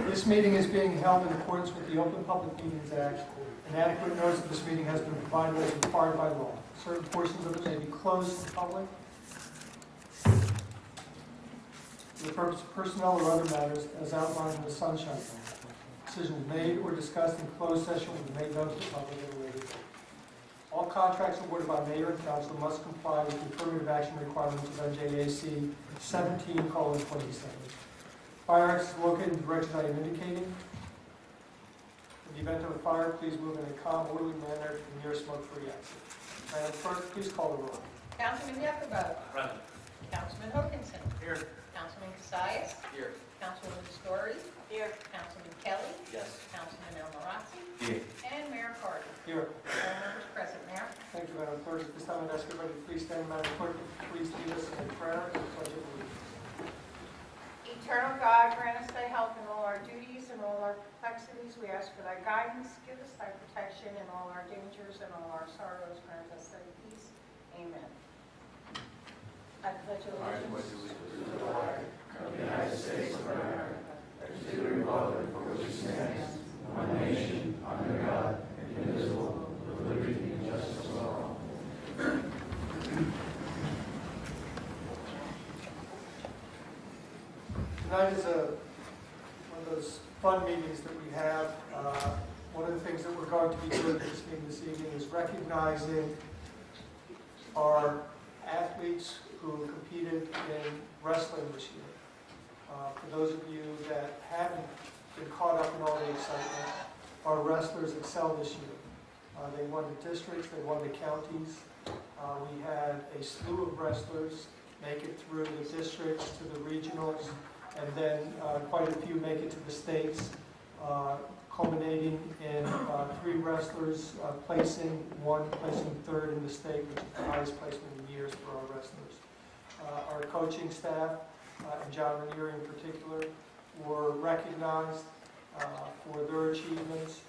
This meeting is being held in accordance with the Open Public Meetings Act. An adequate notice of this meeting has been provided as required by law. Certain portions of it may be closed to the public for the purpose of personnel or other matters as outlined in the Sunshine Law. Decisions made or discussed in closed session will be made known to the public at a later date. All contracts awarded by mayor and council must comply with the affirmative action requirements of NJAC 17:27. Fire exit is located in the direction I am indicating. In the event of a fire, please move in a calm, orderly manner to the nearest smoke-free exit. Madam Clerk, please call the roll. Councilman Yockelbo. Present. Councilman Hokinson. Here. Councilman Casayas. Here. Councilwoman Story. Here. Councilman Kelly. Yes. Councilman El Marazzi. Here. And Mayor Carter. Here. All members present, Mayor. Thank you, Madam Clerk. At this time, I'd ask everybody to please stand. Madam Clerk, please lead us in a prayer and pledge of allegiance. Eternal God, grant us thy help in all our duties and all our perplexities. We ask for thy guidance. Give us thy protection in all our dangers and all our sorrows. Grant us thy peace. Amen. I pledge allegiance to the flag of the United States of America, and to the republic for which it stands, one nation, under God, indivisible, with liberty and justice for all. Tonight is one of those fun meetings that we have. One of the things that we're going to be doing at this meeting this evening is recognizing our athletes who competed in wrestling this year. For those of you that haven't been caught up in all the excitement, our wrestlers excelled this year. They won the districts, they won the counties. We had a slew of wrestlers make it through the districts to the regionals, and then quite a few make it to the states, culminating in 3 wrestlers placing third in the state, which is the highest placement in years for our wrestlers. Our coaching staff, and John Ranieri in particular, were recognized for their achievements,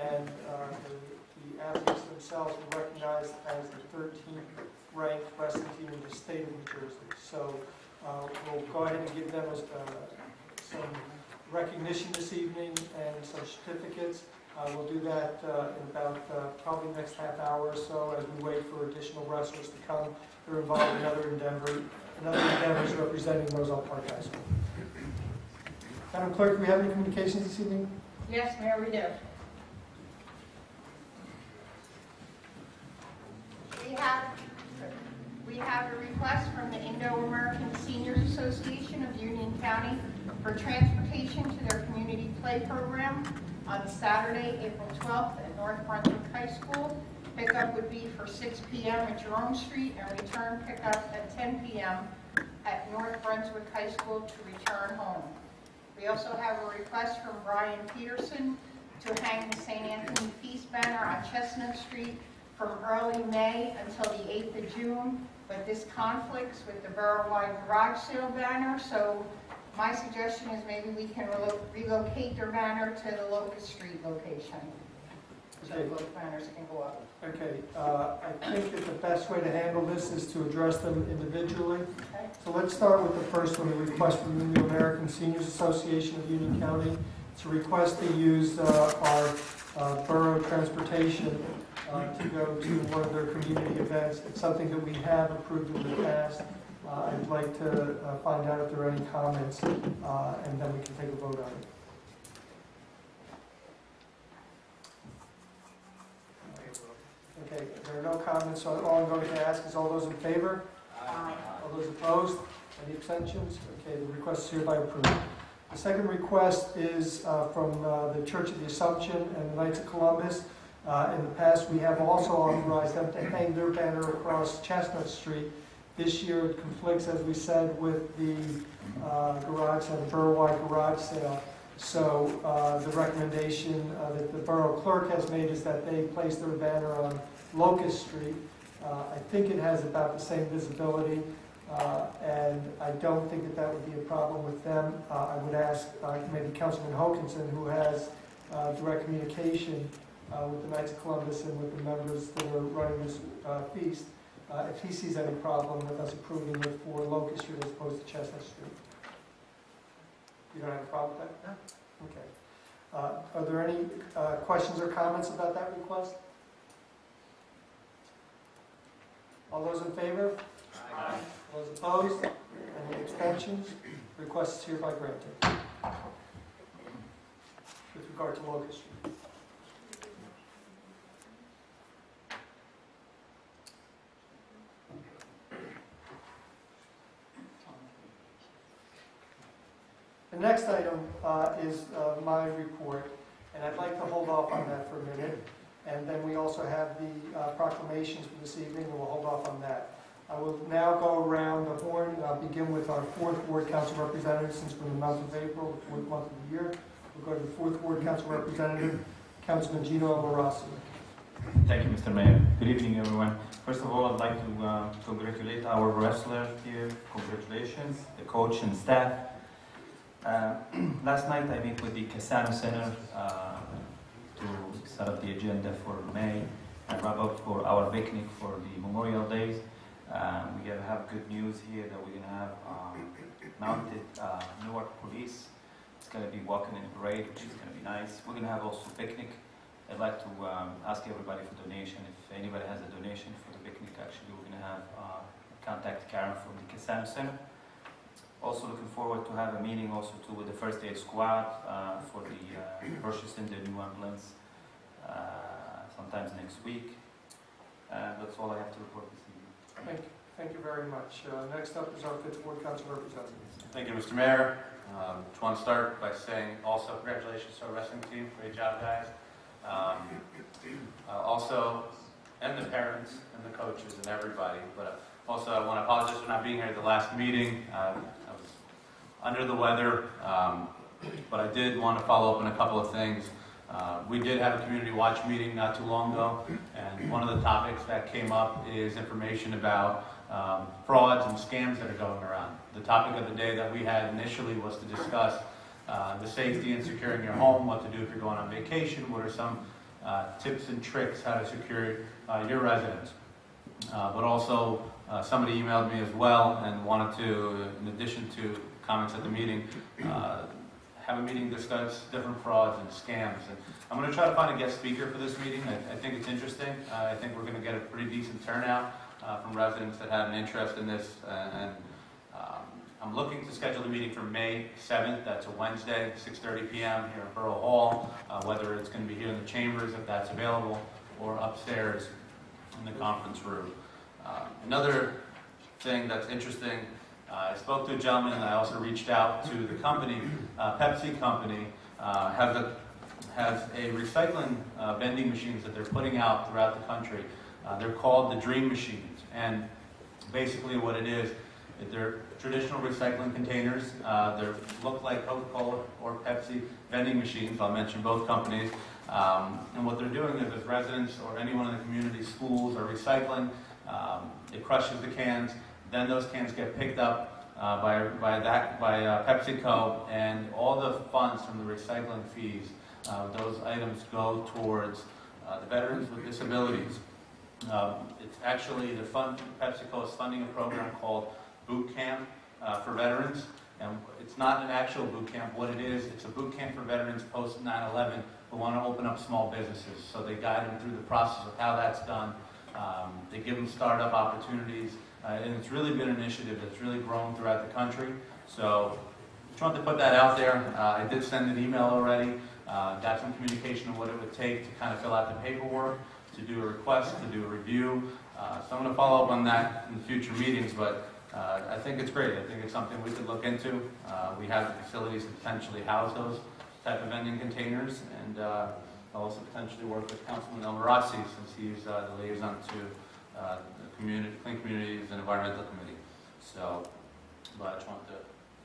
and the athletes themselves were recognized as the 13th ranked wrestling team in the state of New Jersey. So we'll go ahead and give them some recognition this evening and some certificates. We'll do that in about probably the next half hour or so as we wait for additional wrestlers to come. They're involved in other endeavors representing Roselle Park High School. Madam Clerk, do we have any communications this evening? Yes, Mayor, we do. We have a request from the Indo-American Seniors Association of Union County for transportation to their community play program on Saturday, April 12th at North Brunswick High School. Pickup would be for 6 p.m. at Jerome Street and return pickup at 10 p.m. at North Brunswick High School to return home. We also have a request from Brian Peterson to hang the St. Anthony Feast banner on Chestnut Street from early May until the 8th of June, but this conflicts with the borough-wide garage sale banner, so my suggestion is maybe we can relocate their banner to the Locust Street location, so both banners can go up. Okay, I think that the best way to handle this is to address them individually. Okay. So let's start with the first one, the request from the Indo-American Seniors Association of Union County. It's a request to use our borough transportation to go to one of their community events. It's something that we have approved in the past. I'd like to find out if there are any comments, and then we can take a vote on it. Okay, there are no comments, so all I'm going to ask is all those in favor? Aye. All those opposed? Any abstentions? Okay, the request is hereby approved. The second request is from the Church of the Assumption and the Knights of Columbus. In the past, we have also authorized them to hang their banner across Chestnut Street. This year, it conflicts, as we said, with the garage sale, the borough-wide garage sale. So the recommendation that the borough clerk has made is that they place their banner on Locust Street. I think it has about the same visibility, and I don't think that that would be a problem with them. I would ask maybe Councilman Hokinson, who has direct communication with the Knights of Columbus and with the members that are running this feast, if he sees any problem with us approving it for Locust Street as opposed to Chestnut Street. You don't have a problem with that? Okay. Are there any questions or comments about that request? All those in favor? Aye. Those opposed? Any abstentions? Request is hereby granted. With regard to Locust Street. The next item is my report, and I'd like to hold off on that for a minute. And then we also have the proclamations for this evening, and we'll hold off on that. I will now go around the horn, and I'll begin with our 4th Ward Council Representative, since we're in the month of April, the 4th month of the year. We'll go to the 4th Ward Council Representative, Councilman Gino Roselle. Thank you, Mr. Mayor. Good evening, everyone. First of all, I'd like to congratulate our wrestler here. Congratulations, the coach and staff. Last night, I met with the Casano Center to set up the agenda for May and wrap up for our picnic for the Memorial Days. We're going to have good news here that we're going to have mounted Newark police. It's going to be walking in a parade, which is going to be nice. We're going to have also picnic. I'd like to ask everybody for donation. If anybody has a donation for the picnic, actually, we're going to have contact Karen from the Casano Center. Also looking forward to have a meeting also too with the first aid squad for the purchasing the new ambulance sometimes next week. That's all I have to report this evening. Thank you very much. Next up is our 5th Ward Council Representative. Thank you, Mr. Mayor. Just want to start by saying also congratulations to our wrestling team. Great job, guys. Also, and the parents and the coaches and everybody. But also, I want to apologize for not being here at the last meeting. I was under the weather, but I did want to follow up on a couple of things. We did have a community watch meeting not too long ago, and one of the topics that came up is information about frauds and scams that are going around. The topic of the day that we had initially was to discuss the safety and securing your home, what to do if you're going on vacation, what are some tips and tricks how to secure your residence. But also, somebody emailed me as well and wanted to, in addition to comments at the meeting, have a meeting discuss different frauds and scams. And I'm going to try to find a guest speaker for this meeting. I think it's interesting. I think we're going to get a pretty decent turnout from residents that have an interest in this. I'm looking to schedule the meeting for May 7th. That's a Wednesday, 6:30 p.m. here at Borough Hall. Whether it's going to be here in the chambers, if that's available, or upstairs in the conference room. Another thing that's interesting, I spoke to a gentleman and I also reached out to the company, Pepsi company, has a recycling vending machines that they're putting out throughout the country. They're called the Dream Machines, and basically what it is, they're traditional recycling containers. They look like Coca-Cola or Pepsi vending machines. I'll mention both companies. And what they're doing is if residents or anyone in the community, schools, are recycling, it crushes the cans. Then those cans get picked up by PepsiCo, and all the funds from the recycling fees, those items go towards the veterans with disabilities. It's actually PepsiCo is funding a program called Boot Camp for veterans, and it's not an actual boot camp. What it is, it's a boot camp for veterans post 9/11 who want to open up small businesses. So they guide them through the process of how that's done. They give them startup opportunities, and it's really been an initiative that's really grown throughout the country. So just wanted to put that out there. I did send an email already, got some communication of what it would take to kind of fill out the paperwork, to do a request, to do a review. So I'm going to follow up on that in future meetings, but I think it's great. I think it's something we could look into. We have the facilities to potentially house those type of vending containers, and I'll also potentially work with Councilman Almarazzi since he's the liaison to the Clean Communities and Environmental Committee. So, but I just wanted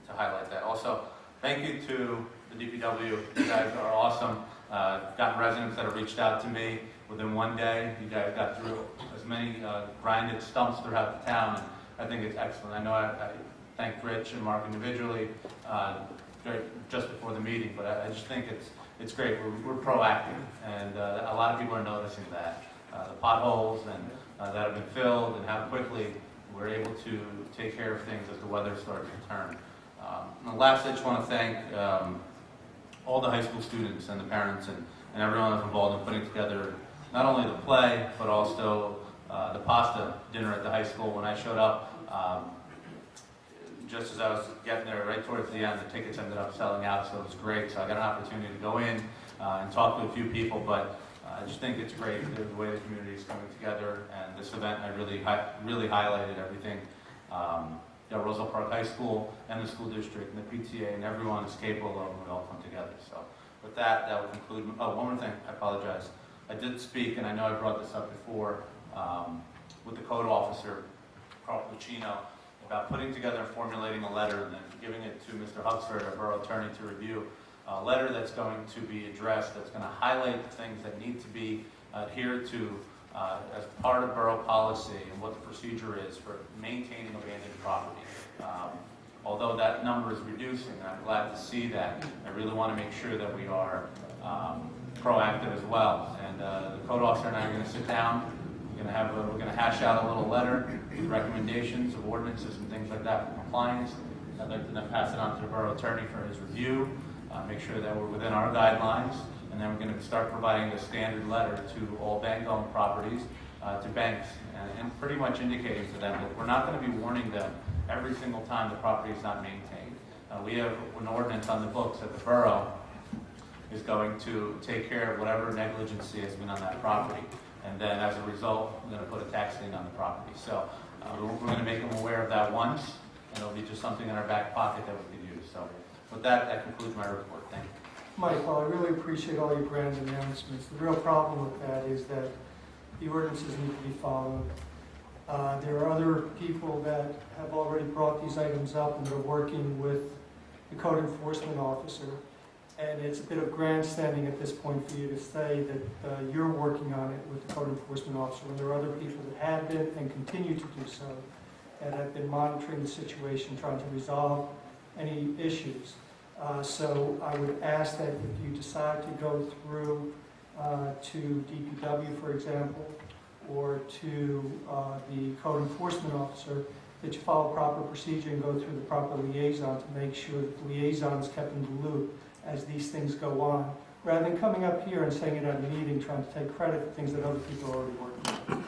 to highlight that. Also, thank you to the DPW. You guys are awesome. Gotten residents that have reached out to me within one day. You guys got through as many grinded stumps throughout the town, and I think it's excellent. I know I thanked Rich and Mark individually just before the meeting, but I just think it's great. We're proactive, and a lot of people are noticing that. The potholes and that have been filled, and how quickly we're able to take care of things as the weather starts to turn. And lastly, I just want to thank all the high school students and the parents and everyone that's involved in putting together not only the play, but also the pasta dinner at the high school. When I showed up, just as I was getting there, right towards the end, the tickets ended up selling out, so it was great. So I got an opportunity to go in and talk to a few people, but I just think it's great the way the community is coming together. And this event, I really highlighted everything. Roselle Park High School and the school district and the PTA and everyone is capable of when we all come together. So with that, that will conclude. Oh, one more thing, I apologize. I did speak, and I know I brought this up before, with the code officer, Carl Puccino, about putting together and formulating a letter and then giving it to Mr. Huxford, our borough attorney, to review. A letter that's going to be addressed, that's going to highlight the things that need to be adhered to as part of borough policy and what the procedure is for maintaining abandoned property. Although that number is reducing, and I'm glad to see that, I really want to make sure that we are proactive as well. And the code officer and I are going to sit down. We're going to hash out a little letter with recommendations of ordinances and things like that for compliance. I'd like to then pass it on to the borough attorney for his review, make sure that we're within our guidelines, and then we're going to start providing a standard letter to all bank-owned properties, to banks, and pretty much indicating to them that we're not going to be warning them every single time the property is not maintained. We have an ordinance on the books that the borough is going to take care of whatever negligency has been on that property. And then as a result, we're going to put a tax lien on the property. So we're going to make them aware of that once, and it'll be just something in our back pocket that we can use. So with that, that concludes my report. Thank you. Mike, well, I really appreciate all your grand announcements. The real problem with that is that the ordinances need to be followed. There are other people that have already brought these items up and that are working with the code enforcement officer. And it's a bit of grandstanding at this point for you to say that you're working on it with the code enforcement officer when there are other people that have been and continue to do so, that have been monitoring the situation, trying to resolve any issues. So I would ask that if you decide to go through to DPW, for example, or to the code enforcement officer, that you follow proper procedure and go through the proper liaison to make sure that the liaison is kept in the loop as these things go on, rather than coming up here and saying it at a meeting, trying to take credit for things that other people are already working on.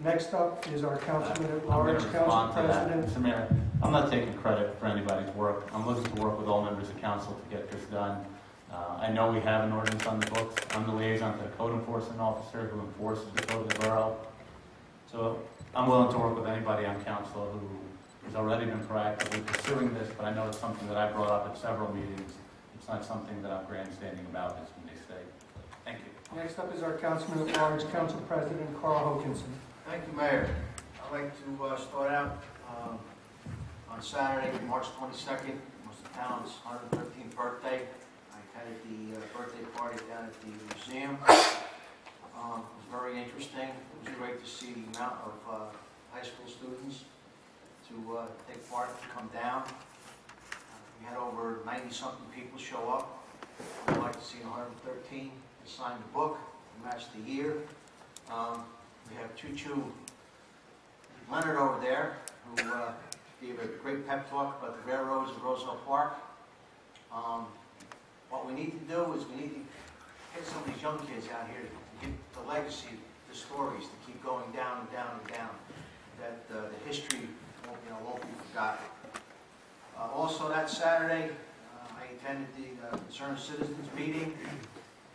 Next up is our councilman at large, council president. Mr. Mayor, I'm not taking credit for anybody's work. I'm looking to work with all members of council to get this done. I know we have an ordinance on the books. I'm the liaison to the code enforcement officer who enforces the code of the borough. So I'm willing to work with anybody on council who has already been proactively pursuing this, but I know it's something that I brought up at several meetings. It's not something that I'm grandstanding about, as they say. Thank you. Next up is our councilman at large, council president Carl Hokinson. Thank you, Mayor. I'd like to start out on Saturday, March 22nd, was the town's 113th birthday. I attended the birthday party down at the museum. It was very interesting. It was great to see the amount of high school students to take part and come down. We had over 90-something people show up. I'd like to see 113 to sign the book and match the year. We have Choo-Choo Leonard over there, who gave a great pep talk about the railroads in Roselle Park. What we need to do is we need to get some of these young kids out here to get the legacy, the stories, to keep going down and down and down, that the history won't be forgotten. Also that Saturday, I attended the Concerned Citizens meeting.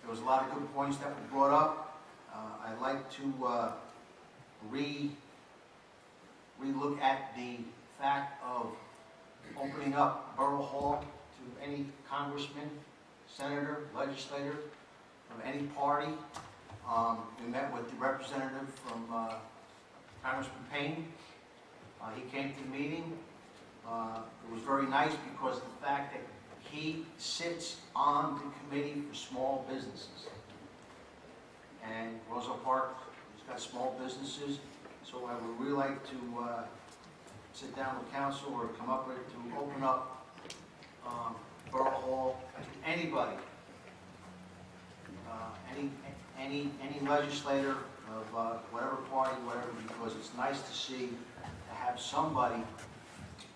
There was a lot of good points that were brought up. I'd like to re-look at the fact of opening up Borough Hall to any congressman, senator, legislator of any party. We met with the representative from Congressman Payne. He came to the meeting. It was very nice because of the fact that he sits on the committee for small businesses. And Roselle Park has got small businesses, so I would really like to sit down with council or come up with to open up Borough Hall to anybody, any legislator of whatever party, whatever, because it's nice to see to have somebody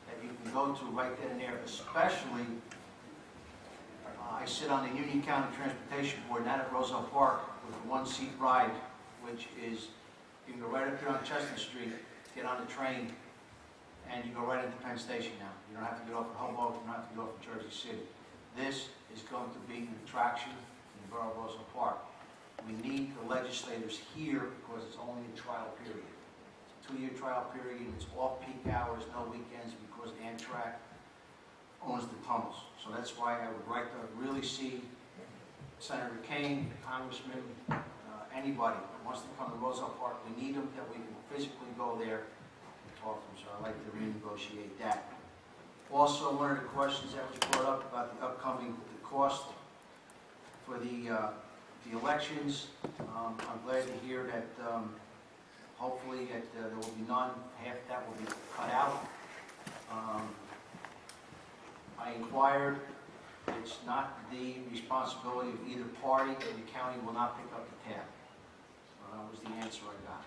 that you can go to right then and there, especially I sit on the Union County Transportation Board, not at Roselle Park, with a one-seat ride, which is, you can go right up here on Chestnut Street, get on the train, and you go right into Penn Station now. You don't have to get off at Hoboken, you don't have to get off at Jersey City. This is going to be an attraction in the borough of Roselle Park. We need the legislators here because it's only a trial period. It's a 2-year trial period, it's off-peak hours, no weekends, because Amtrak owns the tunnels. So that's why I would like to really see Senator Kane, Congressman, anybody that wants to come to Roselle Park. We need them, that we can physically go there and talk to them. So I'd like to renegotiate that. Also, one of the questions that was brought up about the upcoming cost for the elections. I'm glad to hear that hopefully that there will be none. Half that will be cut out. I inquired. It's not the responsibility of either party, and the county will not pick up the tab. So that was the answer I got.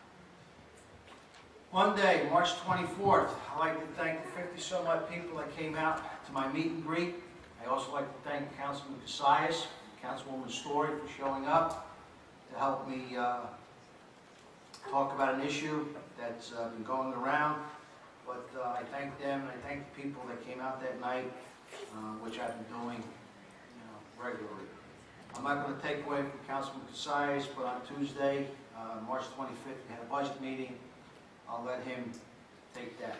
Monday, March 24th, I'd like to thank the 50-some-odd people that came out to my meet and greet. I also like to thank Councilman Casillas, Councilwoman Story for showing up to help me talk about an issue that's been going around. But I thank them, and I thank the people that came out that night, which I've been doing regularly. I'm not going to take away from Councilman Casillas, but on Tuesday, March 25th, we had a budget meeting. I'll let him take that.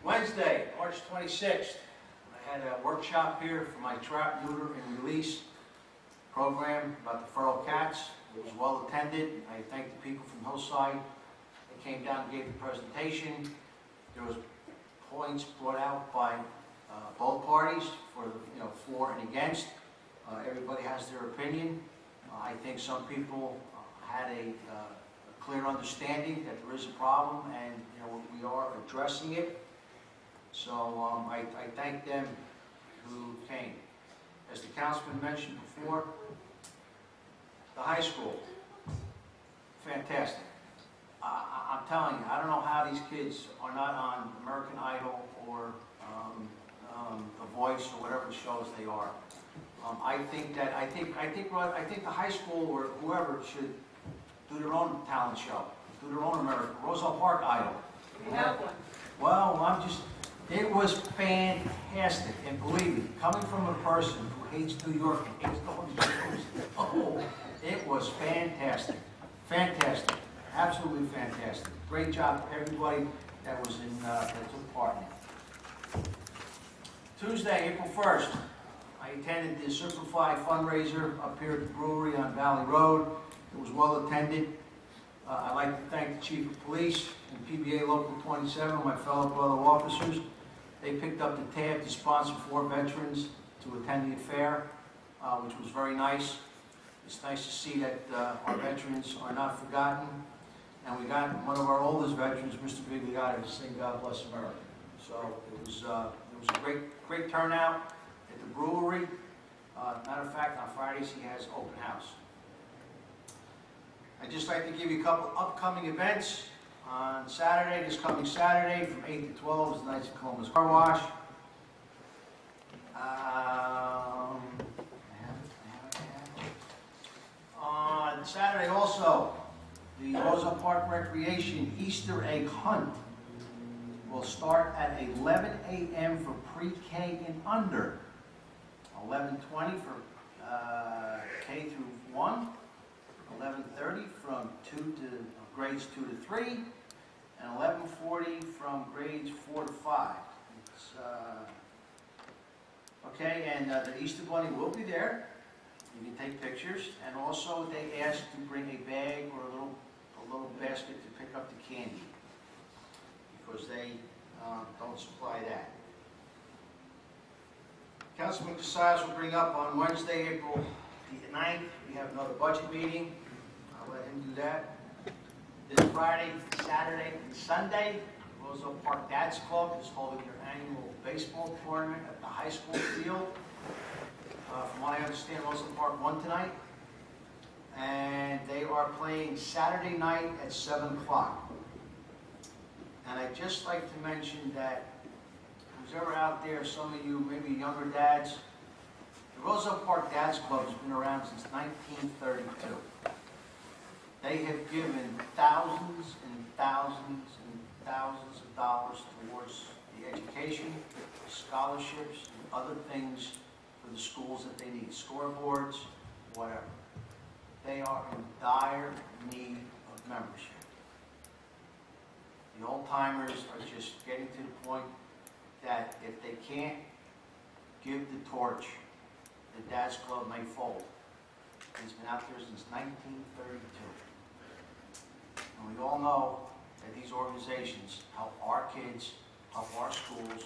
Wednesday, March 26th, I had a workshop here for my trap, neuter, and release program about the feral cats. It was well attended. I thank the people from Hillside that came down and gave the presentation. There was points brought out by both parties for for and against. Everybody has their opinion. I think some people had a clear understanding that there is a problem, and we are addressing it. So I thank them who came. As the councilman mentioned before, the high school, fantastic. I'm telling you, I don't know how these kids are not on American Idol or The Voice or whatever shows they are. I think the high school or whoever should do their own talent show, do their own Roselle Park Idol. We have one. Well, it was fantastic, and believe me, coming from a person who hates New York and hates all these shows, oh, it was fantastic, fantastic, absolutely fantastic. Great job to everybody that was that took part in it. Tuesday, April 1st, I attended the Superfly fundraiser up here at the brewery on Valley Road. It was well attended. I'd like to thank the Chief of Police and PBA Local 27, my fellow brother officers. They picked up the tab to sponsor 4 veterans to attend the affair, which was very nice. It's nice to see that our veterans are not forgotten. And we got one of our oldest veterans, Mr. Bigliotti, to sing God Bless America. So it was a great turnout at the brewery. Matter of fact, on Fridays he has open house. I'd just like to give you a couple upcoming events. On Saturday, this coming Saturday, from 8 to 12 is the Knights of Columbus Car Wash. On Saturday also, the Roselle Park Recreation Easter Egg Hunt will start at 11 a.m. for pre-K and under, 11:20 for K through 1, 11:30 from grades 2 to 3, and 11:40 from grades 4 to 5. Okay, and the Easter Bunny will be there. You can take pictures, and also they ask to bring a bag or a little basket to pick up the candy, because they don't supply that. Councilman Casillas will bring up on Wednesday, April the 9th, we have another budget meeting. I'll let him do that. This Friday, Saturday, and Sunday, Roselle Park Dads Club is holding their annual baseball tournament at the high school field. From what I understand, Roselle Park won tonight. And they are playing Saturday night at 7 o'clock. And I'd just like to mention that who's ever out there, some of you, maybe younger dads, The Roselle Park Dads Club has been around since 1932. They have given thousands and thousands and thousands of dollars towards the education, scholarships, and other things for the schools that they need, scoreboards, whatever. They are in dire need of membership. The old timers are just getting to the point that if they can't give the torch, the Dads Club may fold. It's been out there since 1932. And we all know that these organizations help our kids, help our schools,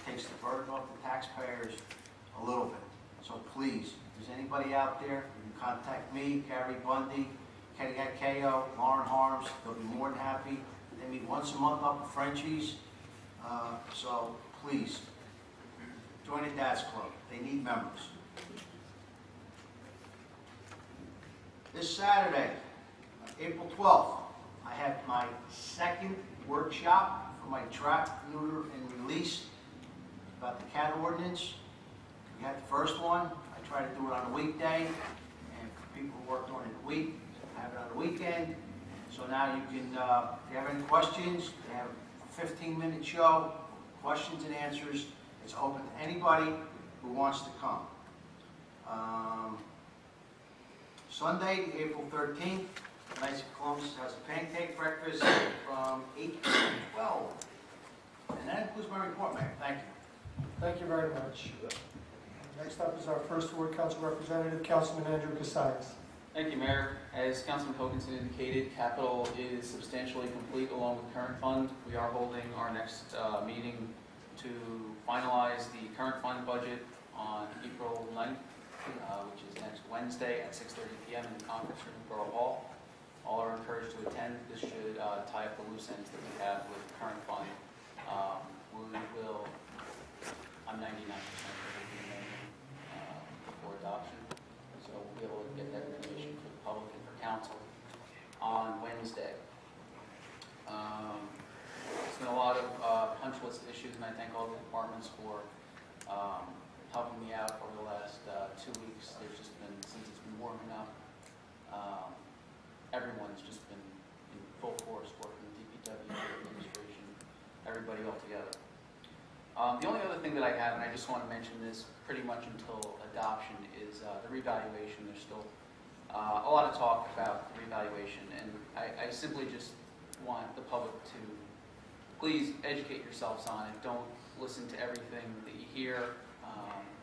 takes the burden off the taxpayers a little bit. So please, if there's anybody out there, you can contact me, Gary Bundy, Kenny Akeo, Lauren Harms. They'll be more than happy. They meet once a month up at Frenchie's. So please, join the Dads Club. They need members. This Saturday, April 12th, I have my second workshop for my trap, neuter, and release about the cat ordinance. We had the first one. I try to do it on a weekday, and for people who work during the week, I have it on the weekend. So now you can, if you have any questions, they have a 15-minute show, questions and answers. It's open to anybody who wants to come. Sunday, April 13th, Knights of Columbus has a pancake breakfast from 8 to 12. And that includes my report, Mayor. Thank you. Thank you very much. Next up is our first ward council representative, Councilman Andrew Casillas. Thank you, Mayor. As Councilman Hoganson indicated, capital is substantially complete along with current fund. We are holding our next meeting to finalize the current fund budget on April 9th, which is next Wednesday at 6:30 p.m. in the conference room in Borough Hall. All are encouraged to attend. This should tie up the loose ends that we have with the current fund. We will, I'm 99% sure we'll be amending before adoption. So we'll be able to get that information for the public and for council on Wednesday. There's been a lot of punch list issues, and I thank all the departments for helping me out over the last 2 weeks. There's just been, since it's been warming up, everyone's just been in full force working with DPW, administration, everybody all together. The only other thing that I have, and I just want to mention this pretty much until adoption, is the revaluation. There's still a lot of talk about the revaluation, and I simply just want the public to please educate yourselves on it. Don't listen to everything that you hear,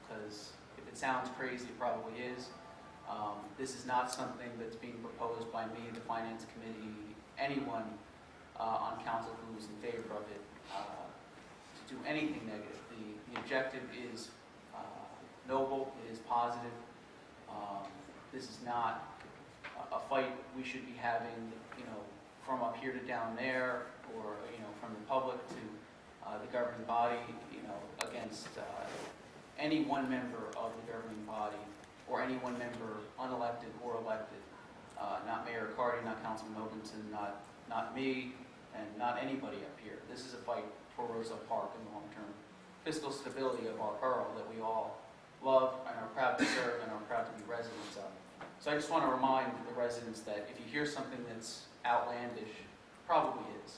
because if it sounds crazy, it probably is. This is not something that's being proposed by me, the Finance Committee, anyone on council who is in favor of it, to do anything negative. The objective is noble, it is positive. This is not a fight we should be having, from up here to down there, or, from the public to the governing body, against any one member of the governing body, or any one member, unelected or elected. Not Mayor Cardy, not Councilman Hoganson, not me, and not anybody up here. This is a fight for Roselle Park and the long-term fiscal stability of our borough that we all love and are proud to serve and are proud to be residents of. So I just want to remind the residents that if you hear something that's outlandish, probably is,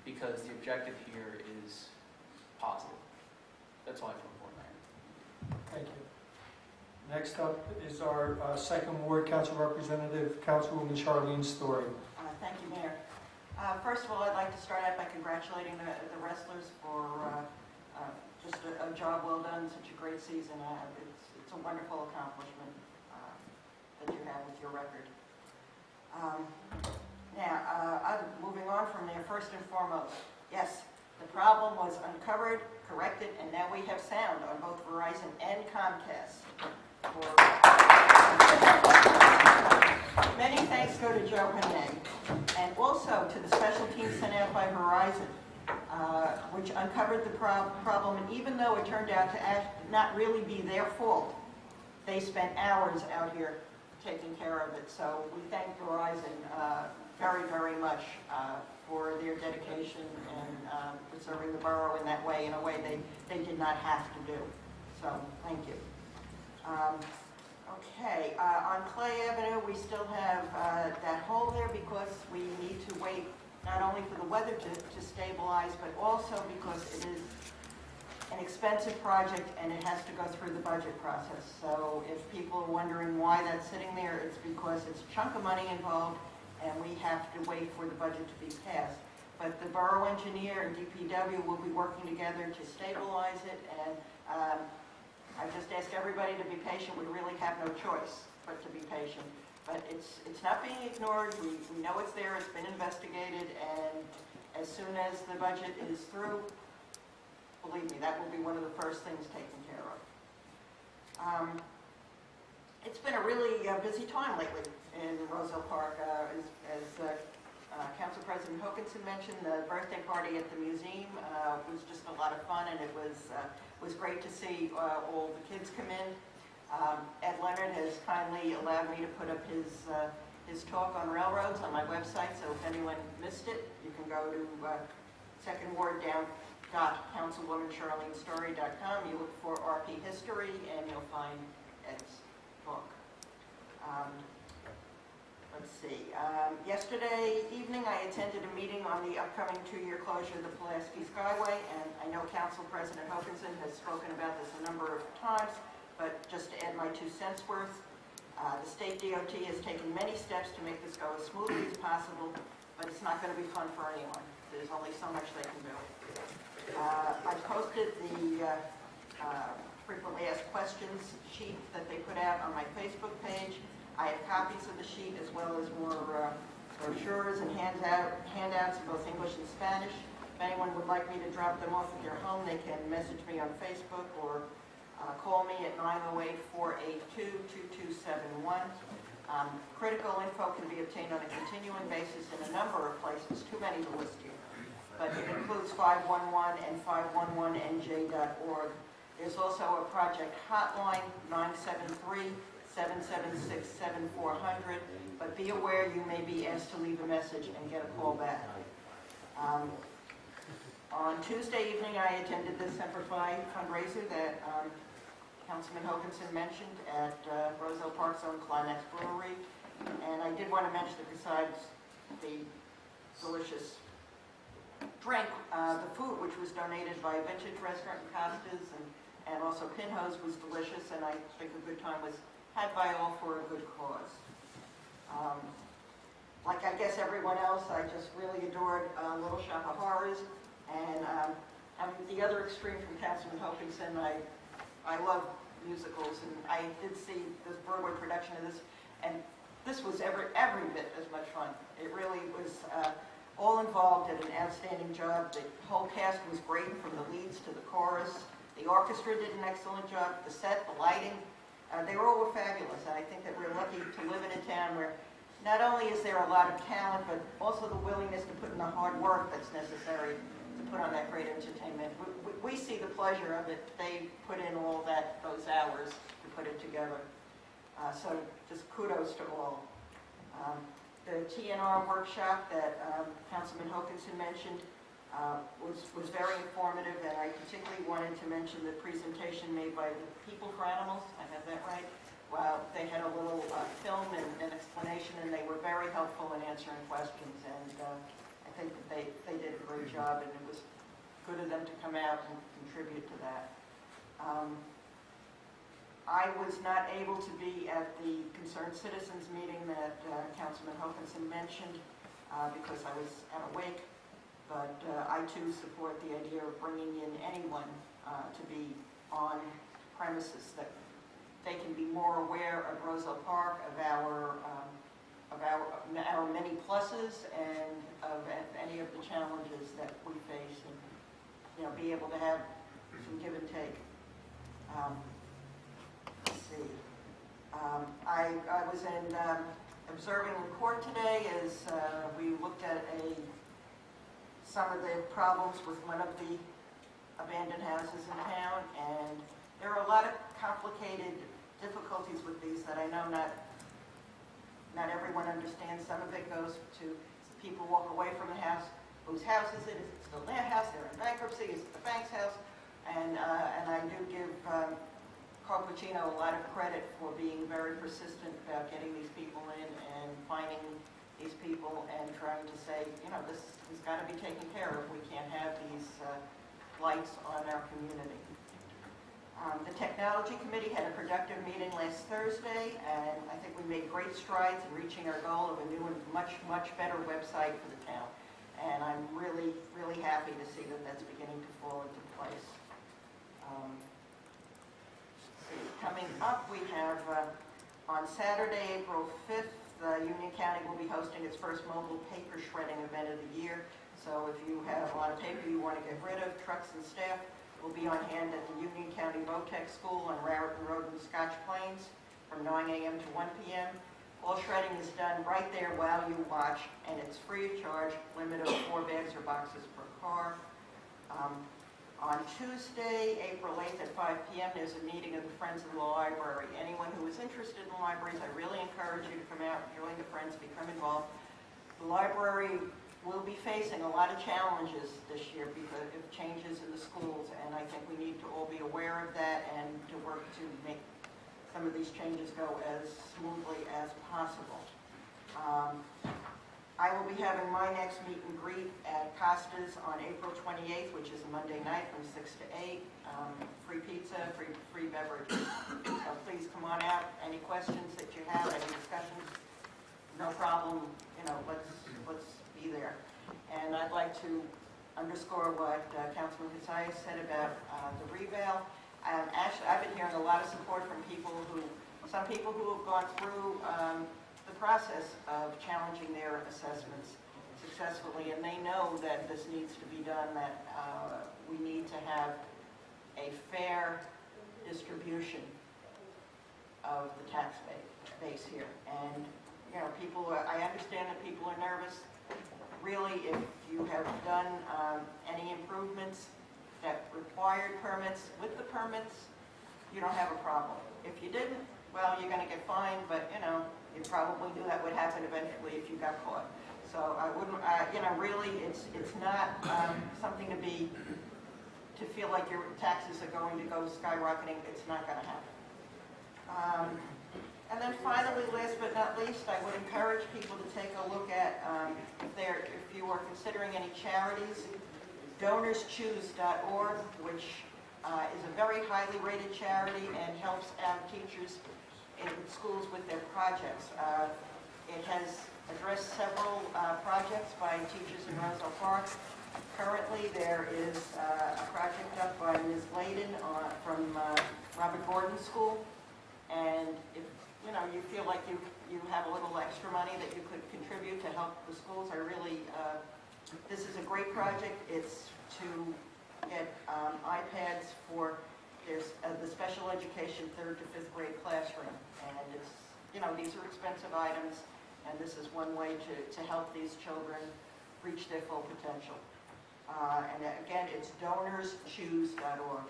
because the objective here is positive. That's all I have to report, Mayor. Thank you. Next up is our second ward council representative, Councilwoman Charlene Story. Thank you, Mayor. First of all, I'd like to start out by congratulating the wrestlers for just a job well done, such a great season. It's a wonderful accomplishment that you have with your record. Now, moving on from there, first and foremost, yes, the problem was uncovered, corrected, and now we have sound on both Verizon and Comcast. Many thanks go to Joe Hene, and also to the special team sent out by Verizon, which uncovered the problem, and even though it turned out to not really be their fault, they spent hours out here taking care of it. So we thank Verizon very, very much for their dedication and for serving the borough in that way, in a way they did not have to do. So thank you. Um, Okay, on Clay Avenue, we still have that hole there because we need to wait not only for the weather to stabilize, but also because it is an expensive project and it has to go through the budget process. So if people are wondering why that's sitting there, it's because it's a chunk of money involved and we have to wait for the budget to be passed. But the borough engineer and DPW will be working together to stabilize it, and I just ask everybody to be patient. We really have no choice but to be patient. But it's not being ignored. We know it's there. It's been investigated. And as soon as the budget is through, believe me, that will be one of the first things taken care of. It's been a really busy time lately in Roselle Park. As Council President Hokinson mentioned, the birthday party at the museum was just a lot of fun, and it was great to see all the kids come in. Ed Leonard has kindly allowed me to put up his talk on railroads on my website, so if anyone missed it, you can go to secondwarddown.councilwomancharlenestory.com. You look for RP history, and you'll find Ed's talk. Let's see. Yesterday evening, I attended a meeting on the upcoming 2-year closure of the Pulaski Skyway, and I know Council President Hokinson has spoken about this a number of times, but just to add my 2 cents worth, the state DOT has taken many steps to make this go as smoothly as possible, but it's not going to be fun for anyone. There's only so much they can do. I posted the frequently asked questions sheet that they put out on my Facebook page. I have copies of the sheet as well as more brochures and handouts in both English and Spanish. If anyone would like me to drop them off at their home, they can message me on Facebook or call me at 908-482-2271. Critical info can be obtained on a continuing basis in a number of places, too many to list here. But it includes 511 and 511nj.org. There's also a project hotline, 973-776-7400, but be aware you may be asked to leave a message and get a call back. On Tuesday evening, I attended the Semperfi fundraiser that Councilman Hokinson mentioned at Roselle Park's own Climax Brewery, and I did want to mention that besides the delicious drink, the food, which was donated by Vintage Restaurant and Costas, and also Pinho's, was delicious, and I think a good time was had by all for a good cause. Like I guess everyone else, I just really adored Little Shop of Horrors, and I'm the other extreme from Councilman Hokinson. I love musicals, and I did see this Broadway production of this, and this was every bit as much fun. It really was. All involved did an outstanding job. The whole cast was great, from the leads to the chorus. The orchestra did an excellent job. The set, the lighting, they all were fabulous. And I think that we're lucky to live in a town where not only is there a lot of talent, but also the willingness to put in the hard work that's necessary to put on that great entertainment. We see the pleasure of it. They put in all those hours to put it together. So just kudos to all. The TNR workshop that Councilman Hokinson mentioned was very informative, and I particularly wanted to mention the presentation made by the People for Animals. I have that right? Well, they had a little film and an explanation, and they were very helpful in answering questions, and I think that they did a great job, and it was good of them to come out and contribute to that. I was not able to be at the Concerned Citizens meeting that Councilman Hokinson mentioned because I was out of wake, but I too support the idea of bringing in anyone to be on premises, that they can be more aware of Roselle Park, of our many pluses, and of any of the challenges that we face, and be able to have some give and take. Let's see. I was observing the court today as we looked at some of the problems with one of the abandoned houses in town, and there are a lot of complicated difficulties with these that I know not everyone understands. Some of it goes to people walk away from the house. Whose house is it? Is it still their house? They're in bankruptcy. Is it the bank's house? And I do give Corpacino a lot of credit for being very persistent about getting these people in and finding these people and trying to say, you know, this has got to be taken care of. We can't have these blights on our community. The Technology Committee had a productive meeting last Thursday, and I think we made great strides in reaching our goal of a new and much, much better website for the town. And I'm really, really happy to see that that's beginning to fall into place. Coming up, we have on Saturday, April 5th, Union County will be hosting its first mobile paper shredding event of the year. So if you have a lot of paper you want to get rid of, trucks and staff will be on hand at the Union County Votech School on Raritan Road in Scotch Plains from 9 a.m. to 1 p.m. All shredding is done right there while you watch, and it's free of charge, limit of 4 bags or boxes per car. On Tuesday, April 8th at 5 p.m., there's a meeting of the Friends of the Library. Anyone who is interested in libraries, I really encourage you to come out, join the Friends, become involved. The library will be facing a lot of challenges this year because of changes in the schools, and I think we need to all be aware of that and to work to make some of these changes go as smoothly as possible. I will be having my next meet and greet at Costa's on April 28th, which is a Monday night from 6 to 8. Free pizza, free beverages. So please come on out. Any questions that you have, any discussions, no problem. You know, let's be there. And I'd like to underscore what Councilman Cassius said about the revale. Actually, I've been hearing a lot of support from some people who have gone through the process of challenging their assessments successfully, and they know that this needs to be done, that we need to have a fair distribution of the tax base here. And, you know, I understand that people are nervous. Really, if you have done any improvements that required permits, with the permits, you don't have a problem. If you didn't, well, you're going to get fined, but, you know, you probably knew that would happen eventually if you got caught. So I wouldn't, you know, really, it's not something to feel like your taxes are going to go skyrocketing. It's not going to happen. And then finally, last but not least, I would encourage people to take a look at, if you are considering any charities, DonorsChoose.org, which is a very highly rated charity and helps out teachers in schools with their projects. It has addressed several projects by teachers in Roselle Park. Currently, there is a project up by Ms. Layden from Robert Gordon School, and if you know you feel like you have a little extra money that you could contribute to help the schools, this is a great project. It's to get iPads for the special education 3rd to 5th grade classroom, and it's, you know, these are expensive items, and this is one way to help these children reach their full potential. And again, it's DonorsChoose.org.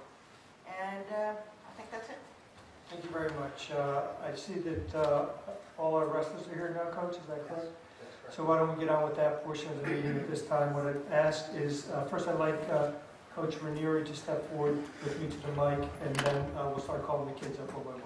And I think that's it. Thank you very much. I see that all our wrestlers are here now, Coach, is that correct? That's correct. So why don't we get on with that portion of the meeting at this time. What I'd ask is, first I'd like Coach Ranieri to step forward with me to the mic, and then we'll start calling the kids up one by one.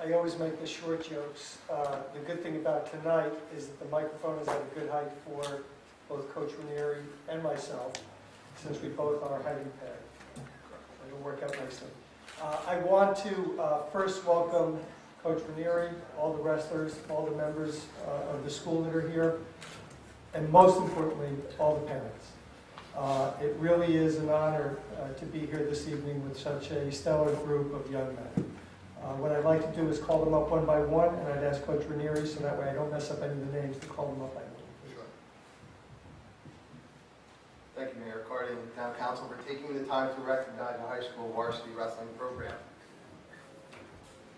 I always make the short jokes. The good thing about tonight is that the microphone is at a good height for both Coach Ranieri and myself, since we both are height impaired. So it'll work out nicely. I want to first welcome Coach Ranieri, all the wrestlers, all the members of the school that are here, and most importantly, all the parents. It really is an honor to be here this evening with such a stellar group of young men. What I'd like to do is call them up one by one, and I'd ask Coach Ranieri, so that way I don't mess up any of the names, to call them up by name. Sure. Thank you, Mayor Cardi and Town Council, for taking the time to recognize the high school varsity wrestling program.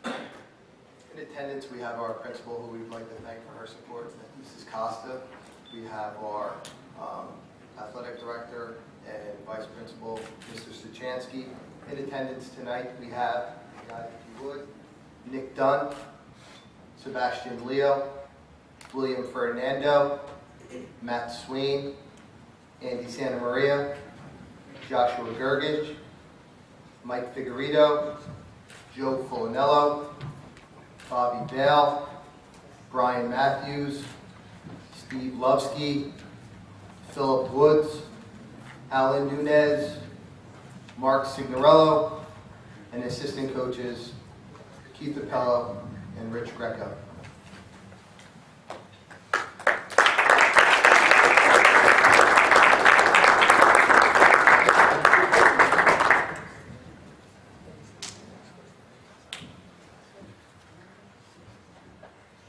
In attendance, we have our principal, who we'd like to thank for her support, Mrs. Costa. We have our athletic director, and Vice Principal Mr. Suchansky. In attendance tonight, we have, guys, if you would, Nick Dunn, Sebastian Leo, William Fernando, Matt Sween, Andy Santa Maria, Joshua Gergich, Mike Figueredo, Joe Fulinello, Bobby Bale, Brian Matthews, Steve Lovsky, Philip Woods, Alan Nunez, Mark Signorello, and assistant coaches Keith Appello and Rich Greco.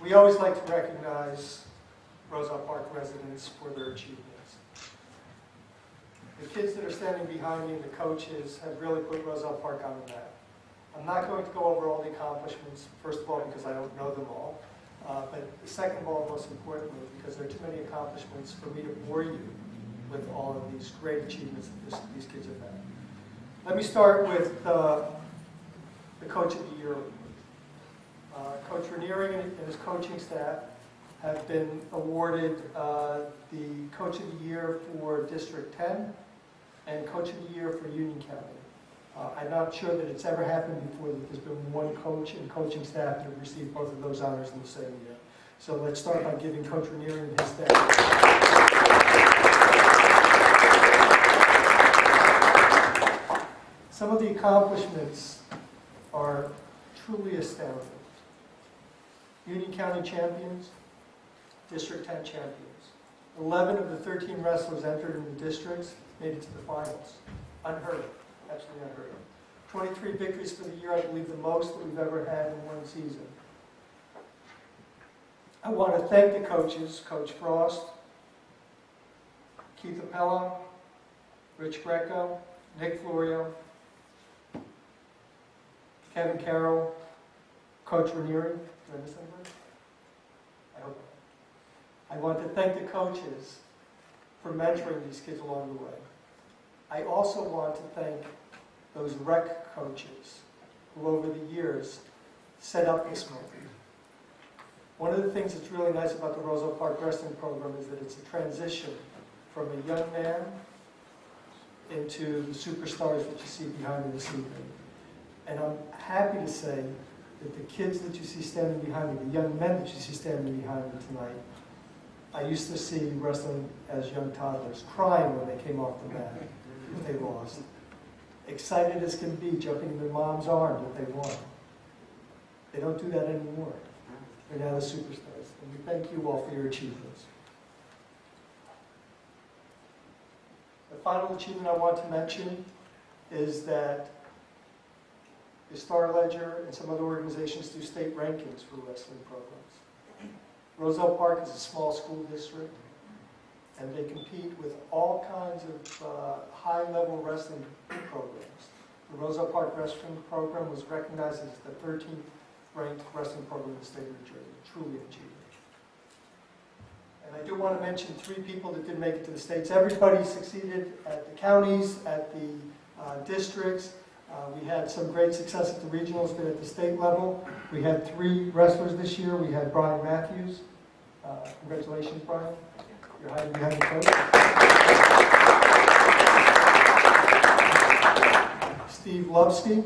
We always like to recognize Roselle Park residents for their achievements. The kids that are standing behind me and the coaches have really put Roselle Park on the map. I'm not going to go over all the accomplishments, first of all, because I don't know them all, but second of all, most importantly, because there are too many accomplishments for me to bore you with all of these great achievements that these kids have had. Let me start with the Coach of the Year. Coach Ranieri and his coaching staff have been awarded the Coach of the Year for District 10 and Coach of the Year for Union County. I'm not sure that it's ever happened before that there's been one coach and coaching staff that have received both of those honors in the same year. So let's start by giving Coach Ranieri and his staff. Some of the accomplishments are truly astounding. Union County champions, District 10 champions. 11 of the 13 wrestlers entered in the districts made it to the finals. Unheard of, absolutely unheard of. 23 victories for the year, I believe the most that we've ever had in one season. I want to thank the coaches, Coach Frost, Keith Appello, Rich Greco, Nick Florio, Kevin Carroll, Coach Ranieri. Did I miss anybody? I hope not. I want to thank the coaches for mentoring these kids along the way. I also want to thank those rec coaches who over the years set up this moment. One of the things that's really nice about the Roselle Park Wrestling Program is that it's a transition from a young man into the superstars that you see behind me this evening. And I'm happy to say that the kids that you see standing behind me, the young men that you see standing behind me tonight, I used to see wrestling as young toddlers, crying when they came off the mat if they lost. Excited as can be, jumping in their mom's arms if they won. They don't do that anymore. They're now the superstars. And we thank you all for your achievements. The final achievement I want to mention is that the Star Ledger and some other organizations do state rankings for wrestling programs. Roselle Park is a small school district, and they compete with all kinds of high-level wrestling programs. The Roselle Park Wrestling Program was recognized as the 13th ranked wrestling program in the state of New Jersey. Truly an achievement. And I do want to mention 3 people that did make it to the states. Everybody succeeded at the counties, at the districts. We had some great success at the regionals, but at the state level, we had 3 wrestlers this year. We had Brian Matthews. Congratulations, Brian. You're hiding behind the coach. Steve Lovsky.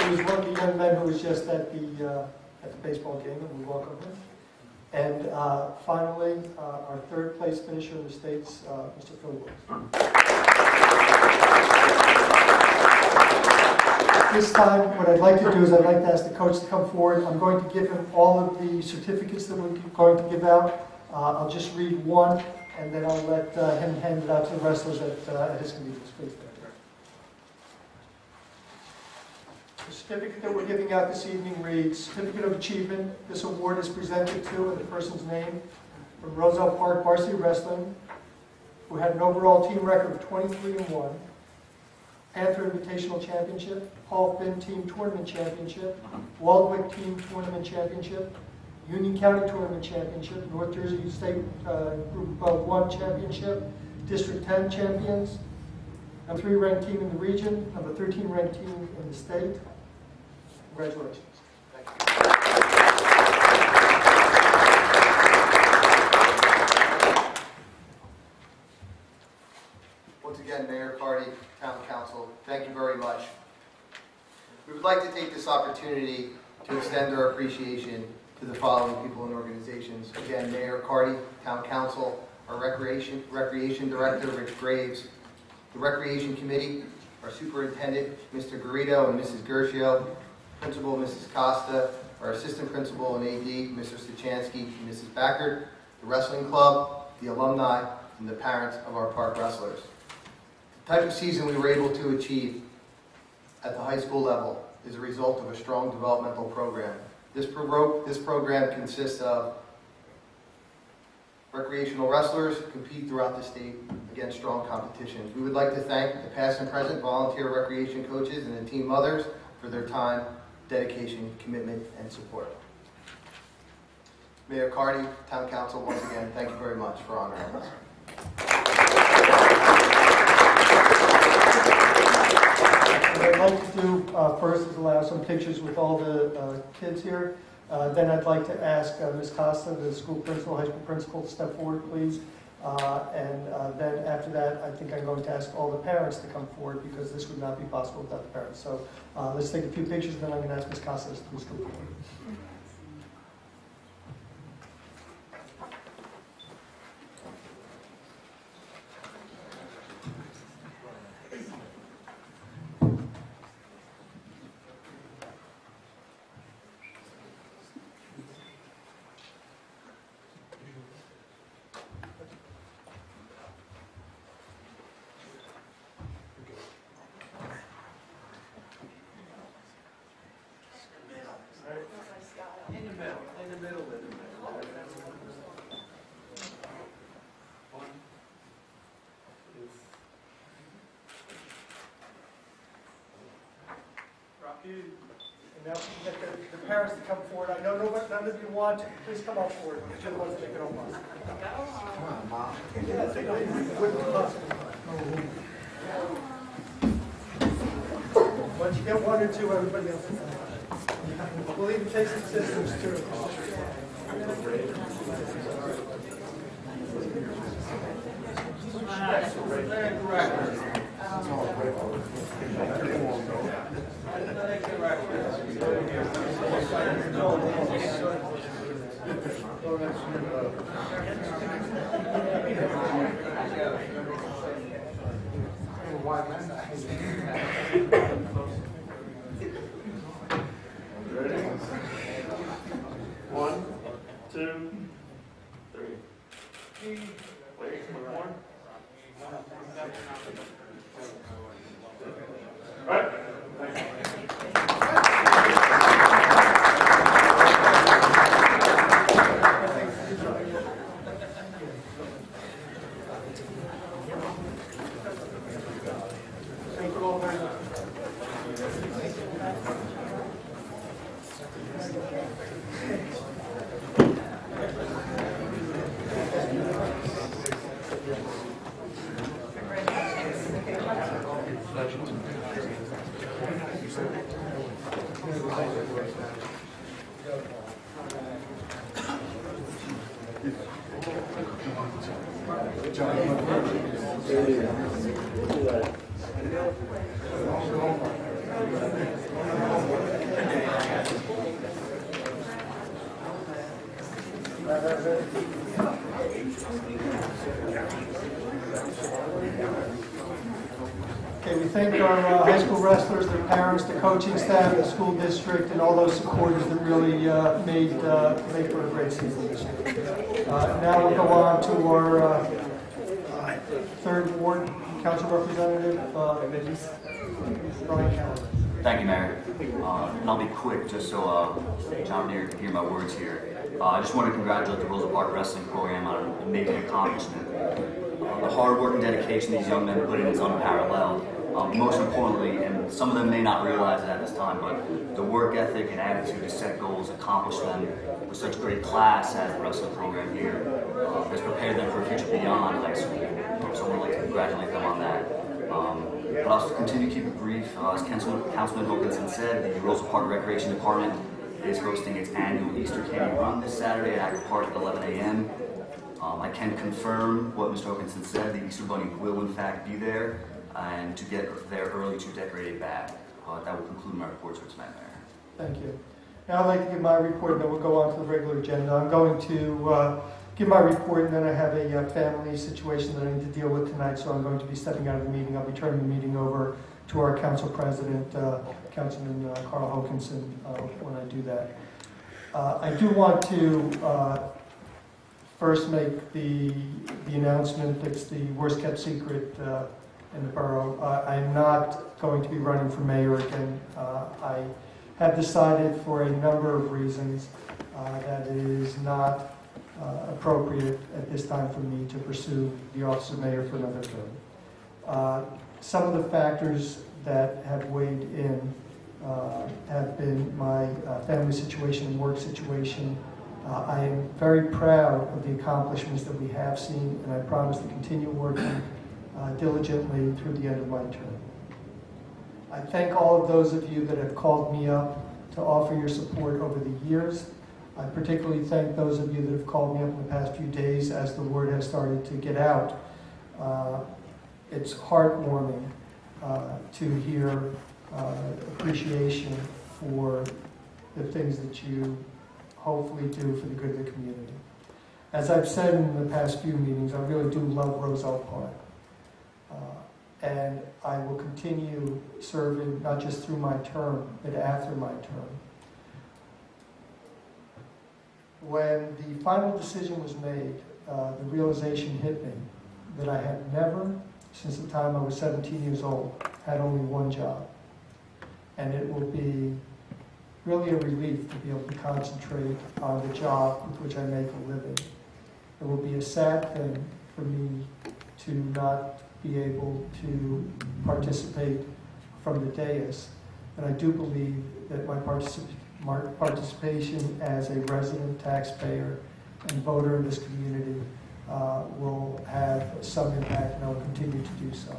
He was one of the young men who was just at the baseball game, and we welcome him. And finally, our 3rd place finisher in the States, Mr. Phil Woods. This time, what I'd like to do is I'd like to ask the coach to come forward. I'm going to give him all of the certificates that we're going to give out. I'll just read one, and then I'll let him hand it out to the wrestlers at his convenience. Please. The certificate that we're giving out this evening reads, Certificate of Achievement. This award is presented to, in the person's name, from Roselle Park Varsity Wrestling, who had an overall team record of 23-1, Panther Invitational Championship, Paul Finn Team Tournament Championship, Waldwick Team Tournament Championship, Union County Tournament Championship, North Jersey State Group 1 Championship, District 10 champions, number 3 ranked team in the region, number 13 ranked team in the state. Congratulations. Once again, Mayor Carty, Town Council, thank you very much. We would like to take this opportunity to extend our appreciation to the following people and organizations. Again, Mayor Carty, Town Council, our Recreation Director, Rich Graves, the Recreation Committee, our Superintendent, Mr. Garrido and Mrs. Gershio, Principal, Mrs. Costa, our Assistant Principal and AD, Mr. Stachansky and Mrs. Backert, the Wrestling Club, the alumni, and the parents of our park wrestlers. The type of season we were able to achieve at the high school level is a result of a strong developmental program. This program consists of recreational wrestlers who compete throughout the state against strong competitions. We would like to thank the past and present volunteer recreation coaches and the team mothers for their time, dedication, commitment, and support. Mayor Carty, Town Council, once again, thank you very much for honoring us. What I'd like to do first is allow some pictures with all the kids here. Then I'd like to ask Ms. Costa, the school principal, high school principal, to step forward, please. And then after that, I think I'm going to ask all the parents to come forward because this would not be possible without the parents. So let's take a few pictures, and then I'm going to ask Ms. Costa to please come forward. And now we can get the parents to come forward. I know none of you want to. Please come up forward. You're the ones that make it all possible. Come on, Mom. Wouldn't possible. Once you get one or two, everybody else is on. We'll even take some systems too. One, two, three. Wait, one more. All right. Thank you all very much. Okay, we thank our high school wrestlers, their parents, the coaching staff, the school district, and all those supporters that really made for a great season this year. Now we'll go on to our third ward council representative, Brian Callahan. Thank you, Mayor. And I'll be quick just so John Deere can hear my words here. I just want to congratulate the Roselle Park Wrestling Program on an amazing accomplishment. The hard work and dedication these young men put in is unparalleled. Most importantly, and some of them may not realize it at this time, but the work ethic and attitude to set goals, accomplish them with such great class as the wrestling program here has prepared them for a future beyond high school. So I would like to congratulate them on that. But I'll continue to keep it brief. As Councilman Wilkinson said, the Roselle Park Recreation Department is hosting its annual Easter Candy Run this Saturday at Agri Park at 11 a.m. I can confirm what Mr. Wilkinson said. The Easter Bunny will in fact be there, and to get there early to decorate a bag. That will conclude my report for tonight, Mayor. Thank you. Now I'd like to give my report, and then we'll go on to the regular agenda. I'm going to give my report, and then I have a family situation that I need to deal with tonight, so I'm going to be stepping out of the meeting. I'll be turning the meeting over to our council president, Councilman Carl Hokinson, when I do that. I do want to first make the announcement that's the worst kept secret in the borough. I'm not going to be running for mayor again. I have decided for a number of reasons that it is not appropriate at this time for me to pursue the office of mayor for another term. Some of the factors that have weighed in have been my family situation and work situation. I am very proud of the accomplishments that we have seen, and I promise to continue working diligently through the end of my term. I thank all of those of you that have called me up to offer your support over the years. I particularly thank those of you that have called me up in the past few days as the word has started to get out. It's heartwarming to hear appreciation for the things that you hopefully do for the good of the community. As I've said in the past few meetings, I really do love Roselle Park. And I will continue serving not just through my term, but after my term. When the final decision was made, the realization hit me that I had never, since the time I was 17 years old, had only one job. And it will be really a relief to be able to concentrate on the job with which I make a living. It will be a sad thing for me to not be able to participate from the dais, and I do believe that my participation as a resident taxpayer and voter in this community will have some impact, and I will continue to do so.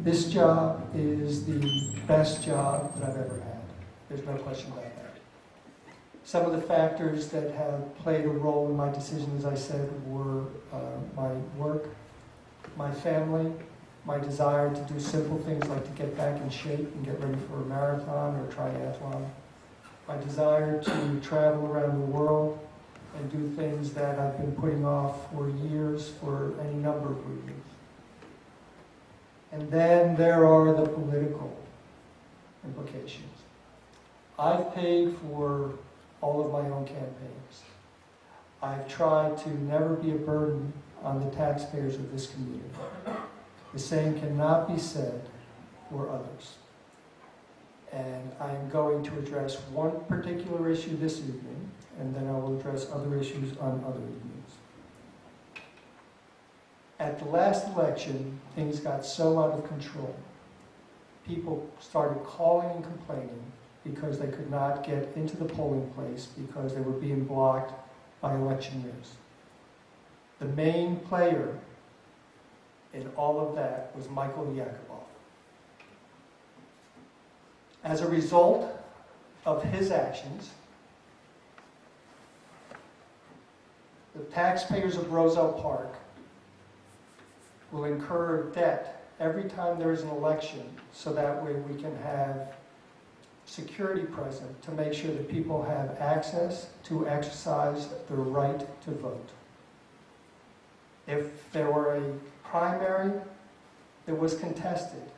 This job is the best job that I've ever had. There's no question about that. Some of the factors that have played a role in my decision, as I said, were my work, my family, my desire to do simple things like to get back in shape and get ready for a marathon or triathlon, my desire to travel around the world and do things that I've been putting off for years for any number of reasons. And then there are the political implications. I've paid for all of my own campaigns. I've tried to never be a burden on the taxpayers of this community. The same cannot be said for others. And I'm going to address one particular issue this evening, and then I will address other issues on other evenings. At the last election, things got so out of control. People started calling and complaining because they could not get into the polling place because they were being blocked by electioneers. The main player in all of that was Michael Yakubov. As a result of his actions, the taxpayers of Roselle Park will incur debt every time there is an election, so that way we can have security present to make sure that people have access to exercise their right to vote. If there were a primary that was contested,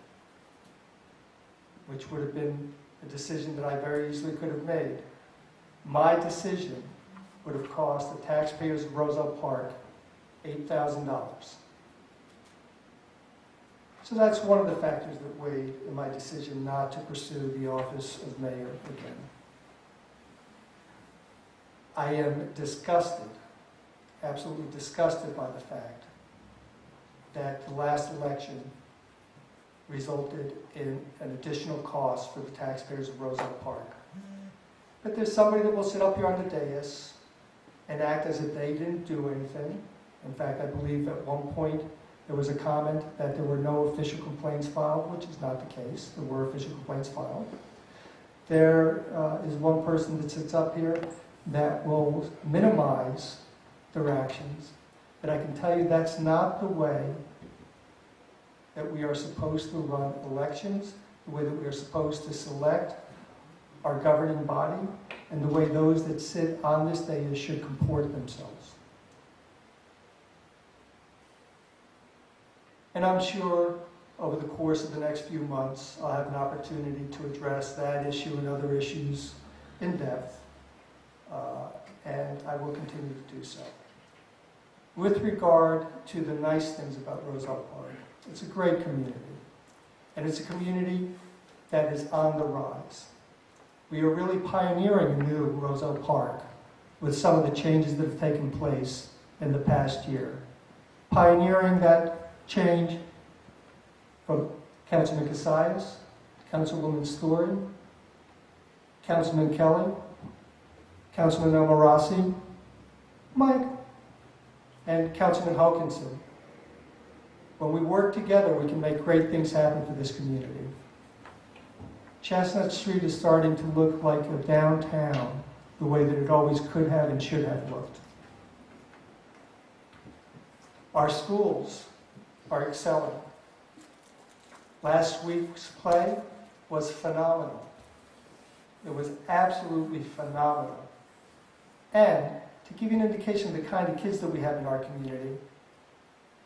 which would have been a decision that I very easily could have made, my decision would have cost the taxpayers of Roselle Park $8,000. So that's one of the factors that weighed in my decision not to pursue the office of mayor again. I am disgusted, absolutely disgusted by the fact that the last election resulted in an additional cost for the taxpayers of Roselle Park. But there's somebody that will sit up here on the dais and act as if they didn't do anything. In fact, I believe at one point there was a comment that there were no official complaints filed, which is not the case. There were official complaints filed. There is one person that sits up here that will minimize their actions. But I can tell you that's not the way that we are supposed to run elections, the way that we are supposed to select our governing body, and the way those that sit on this dais should comport themselves. And I'm sure over the course of the next few months, I'll have an opportunity to address that issue and other issues in depth, and I will continue to do so. With regard to the nice things about Roselle Park, it's a great community, and it's a community that is on the rise. We are really pioneering a new Roselle Park with some of the changes that have taken place in the past year. Pioneering that change from Councilman Casillas, Councilwoman Story, Councilman Kelly, Councilman Omarasi, Mike, and Councilman Hokinson. When we work together, we can make great things happen for this community. Chestnut Street is starting to look like a downtown the way that it always could have and should have looked. Our schools are excelling. Last week's play was phenomenal. It was absolutely phenomenal. And to give you an indication of the kind of kids that we have in our community,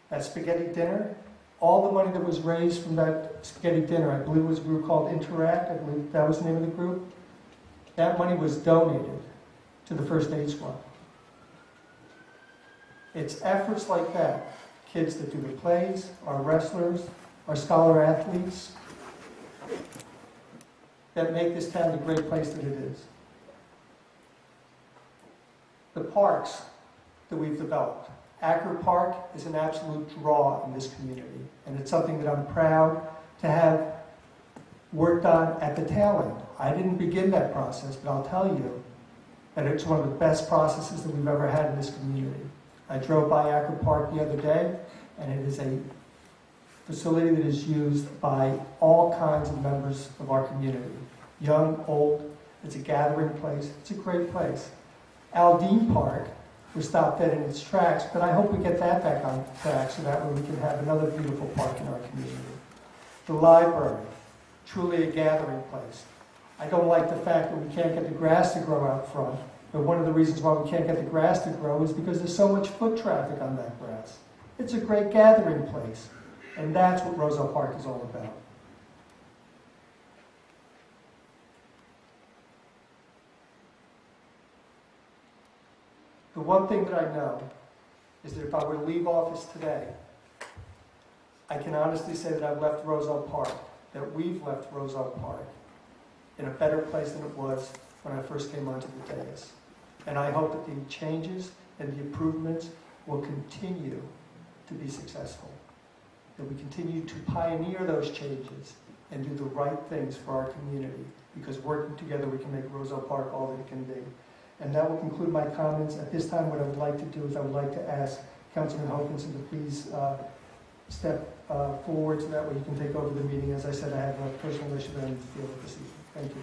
that spaghetti dinner, all the money that was raised from that spaghetti dinner, I believe it was a group called Interact, I believe that was the name of the group, that money was donated to the First Aid Squad. It's efforts like that, kids that do the plays, our wrestlers, our scholar athletes, that make this town the great place that it is. The parks that we've developed. Acker Park is an absolute draw in this community, and it's something that I'm proud to have worked on at the tail end. I didn't begin that process, but I'll tell you that it's one of the best processes that we've ever had in this community. I drove by Acker Park the other day, and it is a facility that is used by all kinds of members of our community. Young, old, it's a gathering place, it's a great place. Aldine Park was stopped dead in its tracks, but I hope we get that back on track so that way we can have another beautiful park in our community. The library, truly a gathering place. I don't like the fact that we can't get the grass to grow out front, but one of the reasons why we can't get the grass to grow is because there's so much foot traffic on that grass. It's a great gathering place, and that's what Roselle Park is all about. The one thing that I know is that if I were to leave office today, I can honestly say that I've left Roselle Park, that we've left Roselle Park in a better place than it was when I first came onto the dais. And I hope that the changes and the improvements will continue to be successful, that we continue to pioneer those changes and do the right things for our community, because working together we can make Roselle Park all that it can be. And that will conclude my comments. At this time, what I would like to do is I would like to ask Councilman Hokinson to please step forward so that way you can take over the meeting. As I said, I have a personal issue that I need to deal with this evening. Thank you.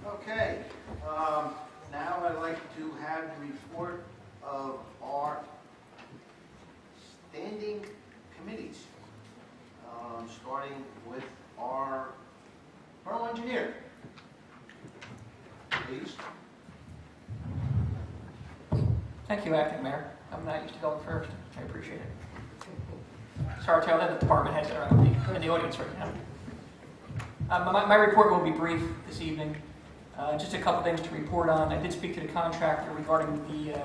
Okay, now I'd like to have the report of our standing committees, starting with our borough engineer. Please. Thank you, Acting Mayor. I'm not used to going first. I appreciate it. Sorry, Taylor, the department heads that are in the audience right now. My report will be brief this evening. Just a couple things to report on. I did speak to the contractor regarding the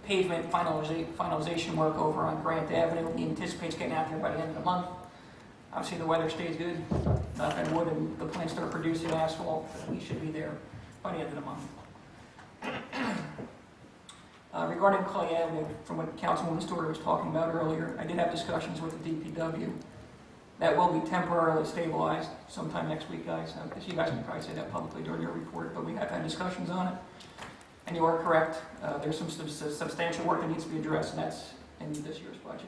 pavement finalization work over on Grant Avenue. He anticipates getting out there by the end of the month. Obviously, the weather stays good, knock on wood, and the plants start producing asphalt. We should be there by the end of the month. Regarding Clay Avenue, from what Councilwoman Stewart was talking about earlier, I did have discussions with the DPW. That will be temporarily stabilized sometime next week, guys. You guys can probably say that publicly during your report, but we have had discussions on it. And you are correct. There's some substantial work that needs to be addressed, and that's in this year's budget.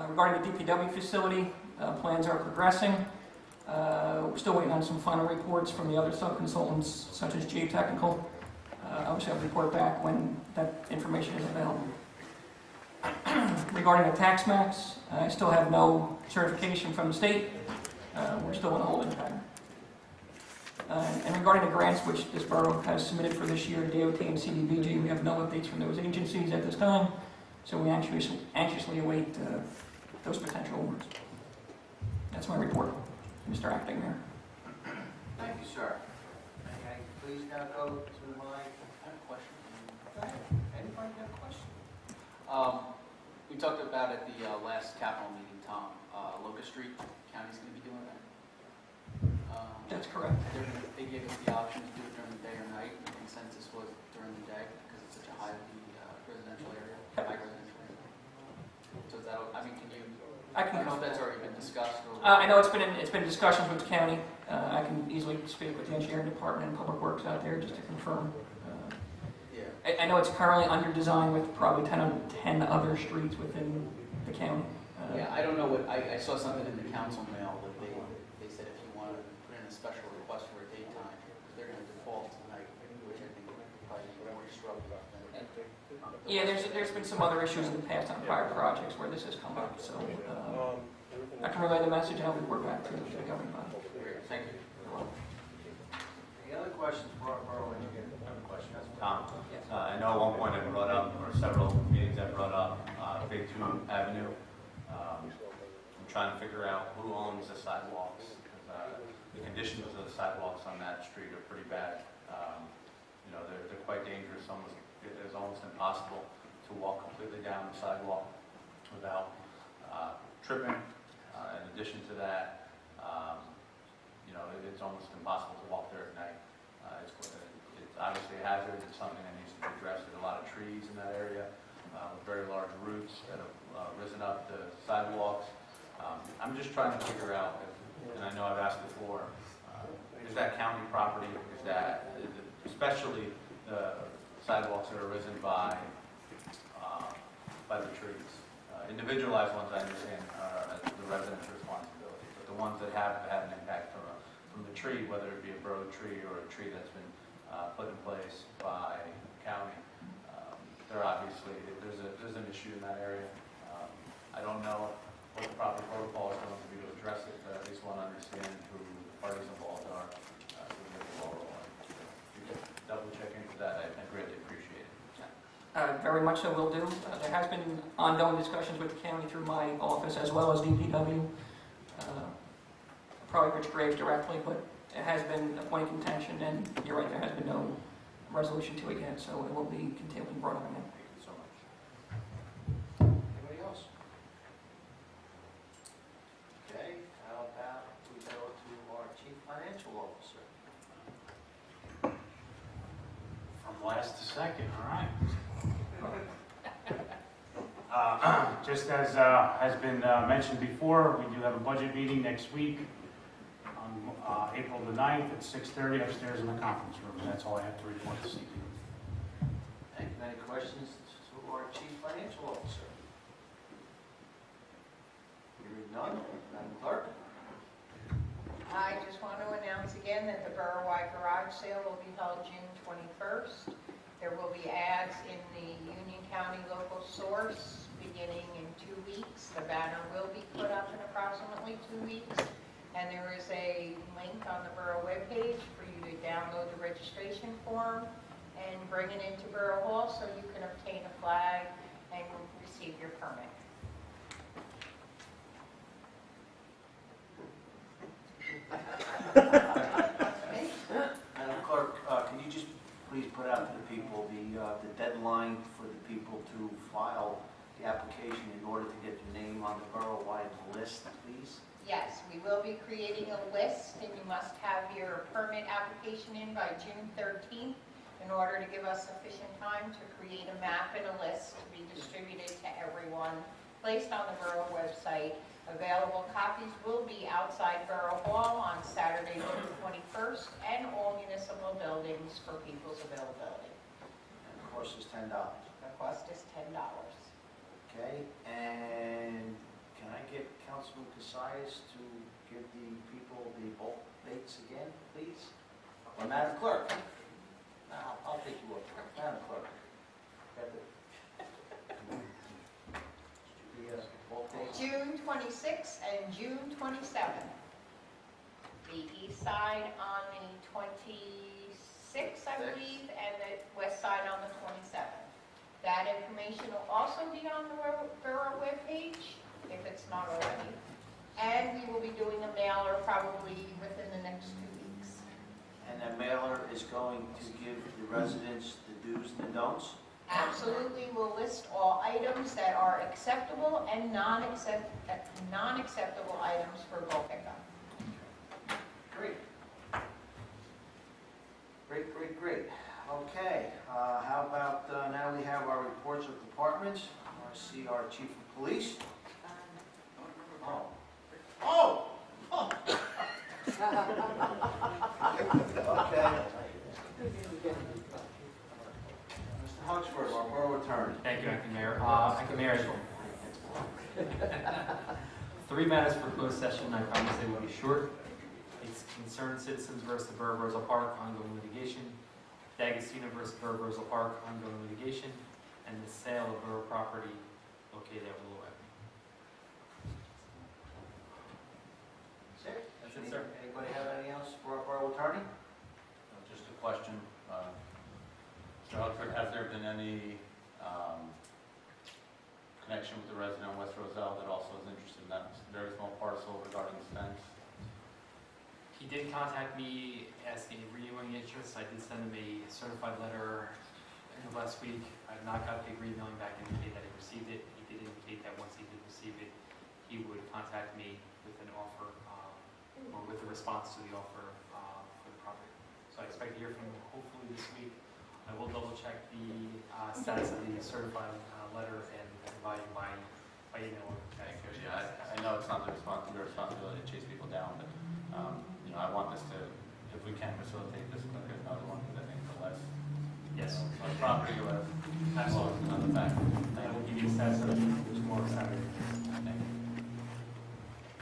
Regarding the DPW facility, plans are progressing. We're still waiting on some final reports from the other sub-consultants, such as Geotechnical. Obviously, I'll report back when that information is available. Regarding the tax max, I still have no certification from the state. We're still in a holding pattern. And regarding the grants which this borough has submitted for this year, DOT and CDBG, we have no updates from those agencies at this time, so we anxiously await those potential awards. That's my report, Mr. Acting Mayor. Thank you, sir. Okay, please now go to my, I have a question. go ahead. Anybody have a question? We talked about at the last capital meeting, Tom, Locust Street, county's going to be doing that. That's correct. They gave us the option to do it during the day or night. The consensus was during the day because it's such a highly residential area, high residential area. So is that, I mean, can you, I don't know if that's already been discussed or... I know it's been discussions with the county. I can easily speak with the engineering department and public works out there just to confirm. I know it's currently under design with probably 10 other streets within the county. Yeah, I don't know what, I saw something in the council mail that they said if you want to put in a special request for a daytime, they're going to default tonight, which I think would probably be more disruptive than... Yeah, there's been some other issues in the past on prior projects where this has come up, so I can relay the message and I'll report back to the governing body. Thank you. Any other questions for our borough engineer? Tom, I know at one point I brought up, or several meetings I brought up, Big 2 Avenue. I'm trying to figure out who owns the sidewalks. The conditions of the sidewalks on that street are pretty bad. You know, they're quite dangerous. It's almost impossible to walk completely down the sidewalk without tripping. In addition to that, you know, it's almost impossible to walk there at night. It's obviously a hazard. It's something that needs to be addressed. There's a lot of trees in that area with very large roots that have risen up the sidewalks. I'm just trying to figure out, and I know I've asked before, is that county property? Is it especially the sidewalks that are risen by the trees? Individualized ones I understand are the residents' responsibility, but the ones that have had an impact from the tree, whether it be a broad tree or a tree that's been put in place by county, there's an issue in that area. I don't know what the proper protocol is going to be to address it, but I at least want to understand who the parties involved are so we get the ball rolling. If you could double check into that, I greatly appreciate it. Very much so will do. There has been ongoing discussions with the county through my office as well as DPW. Probably Rich Graves directly, but it has been a point of contention, and you're right, there has been no resolution to it yet, so it will be continually brought up again. Thank you so much. Anybody else? Okay, how about we go to our Chief Financial Officer? From last to second, all right. Just as has been mentioned before, we do have a budget meeting next week on April the 9th at 6:30 upstairs in the conference room. That's all I have to report this evening. Thank you. Any questions to our Chief Financial Officer? Hearing none, Madam Clerk? I just want to announce again that the borough-wide garage sale will be held June 21st. There will be ads in the Union County local source beginning in 2 weeks. The banner will be put up in approximately 2 weeks. And there is a link on the borough webpage for you to download the registration form and bring it into Borough Hall so you can obtain a flag and receive your permit. Madam Clerk, can you just please put out to the people the deadline for the people to file the application in order to get their name on the borough-wide list, please? Yes, we will be creating a list, and you must have your permit application in by June 13th in order to give us sufficient time to create a map and a list to be distributed to everyone, placed on the borough website. Available copies will be outside Borough Hall on Saturday, June 21st, and all municipal buildings for people's availability. And of course, it's $10. The cost is $10. Okay, and can I get Councilman Cassius to give the people the bulk dates again, please? Or Madam Clerk? No, I'll take you up. Madam Clerk. Got the bulk dates? June 26th and June 27th. The east side on the 26th, I believe, and the west side on the 27th. That information will also be on the borough webpage, if it's not already. And we will be doing a mailer probably within the next 2 weeks. And that mailer is going to give the residents the do's and the don'ts? Absolutely, we'll list all items that are acceptable and non-acceptable items for bulk pickup. Great. Great. Okay, how about now we have our reports of departments. I see our chief of police. Oh! Okay. Mr. Huxford, our borough attorney. Thank you, Acting Mayor. Acting Mayor, 3 matters for closed session. I promise they will be short. It's concerned citizens versus the Borough of Roselle Park, ongoing litigation. D'Agostino versus Borough of Roselle Park, ongoing litigation. And the sale of borough property located at Willow Avenue. That's it? That's it, sir. Anybody have anything else for our borough attorney? Just a question. Mr. Huxford, has there been any connection with the resident of West Roselle that also is interested in that very small parcel regarding this fence? He did contact me asking renewing interest. I did send him a certified letter end of last week. I have not got the agreed mailing back to indicate that he received it. He did indicate that once he did receive it, he would contact me with an offer or with a response to the offer for the property. So I expect to hear from him hopefully this week. I will double check the status of the certified letter and provide you by email. Thank you. Yeah, I know it's not your responsibility to chase people down, but I want this to, if we can facilitate this, but there's another one that makes it less. Yes. Less property, less. Absolutely. On the back. I will give you the status of it tomorrow, Saturday.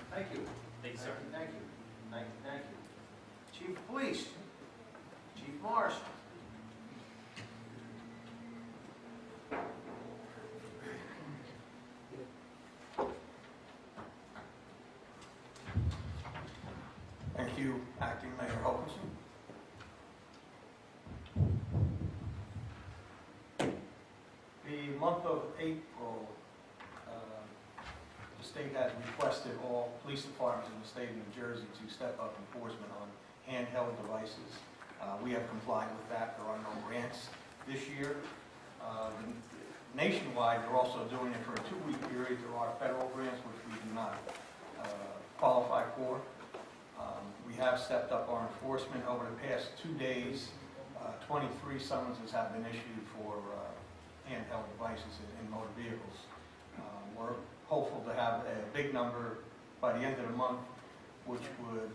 Thank you. Thank you. Thank you, sir. Thank you. Chief of Police, Chief Morris. Thank you, Acting Mayor Hoganson. The month of April, the state has requested all police departments in the state of New Jersey to step up enforcement on handheld devices. We have complied with that. There are no grants this year. Nationwide, they're also doing it for a 2-week period. There are federal grants which we do not qualify for. We have stepped up our enforcement over the past 2 days. 23 summonses have been issued for handheld devices in motor vehicles. We're hopeful to have a big number by the end of the month, which would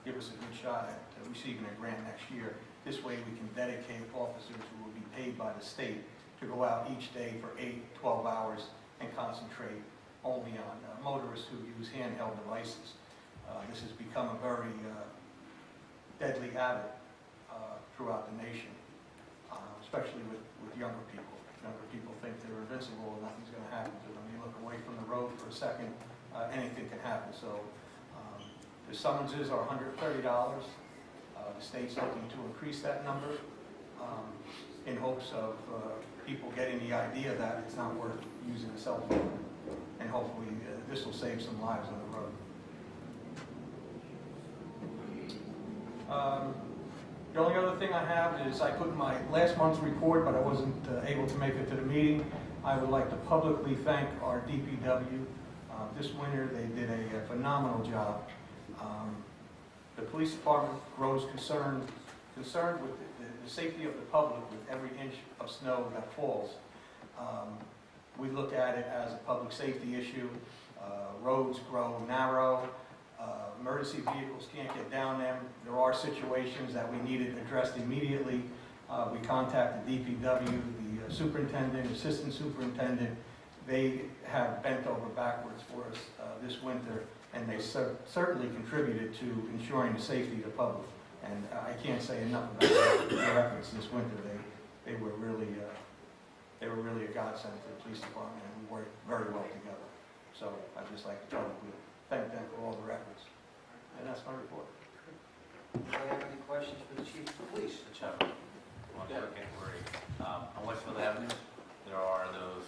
give us a good shot at receiving a grant next year. This way we can dedicate officers who will be paid by the state to go out each day for 8-12 hours and concentrate only on motorists who use handheld devices. This has become a very deadly habit throughout the nation, especially with younger people. Younger people think they're invincible and nothing's going to happen to them. You look away from the road for a second, anything can happen. So the summonses are $130. The state's looking to increase that number in hopes of people getting getting the idea that it's not worth using a cell phone. And hopefully this will save some lives on the road. The only other thing I have is I put my last month's report, but I wasn't able to make it to the meeting. I would like to publicly thank our DPW. This winter, they did a phenomenal job. The police department grows concerned with the safety of the public with every inch of snow that falls. We look at it as a public safety issue. Roads grow narrow. Emergency vehicles can't get down them. There are situations that we needed addressed immediately. We contacted DPW, the superintendent, assistant superintendent. They have bent over backwards for us this winter, and they certainly contributed to ensuring the safety of the public. And I can't say enough about their efforts this winter. They were really a godsend to the police department, and we worked very well together. So I'd just like to publicly thank them for all their efforts. And that's my report. Do you have any questions for the chief of police? The chairman, one quick inquiry. On Westfield Avenue, there are those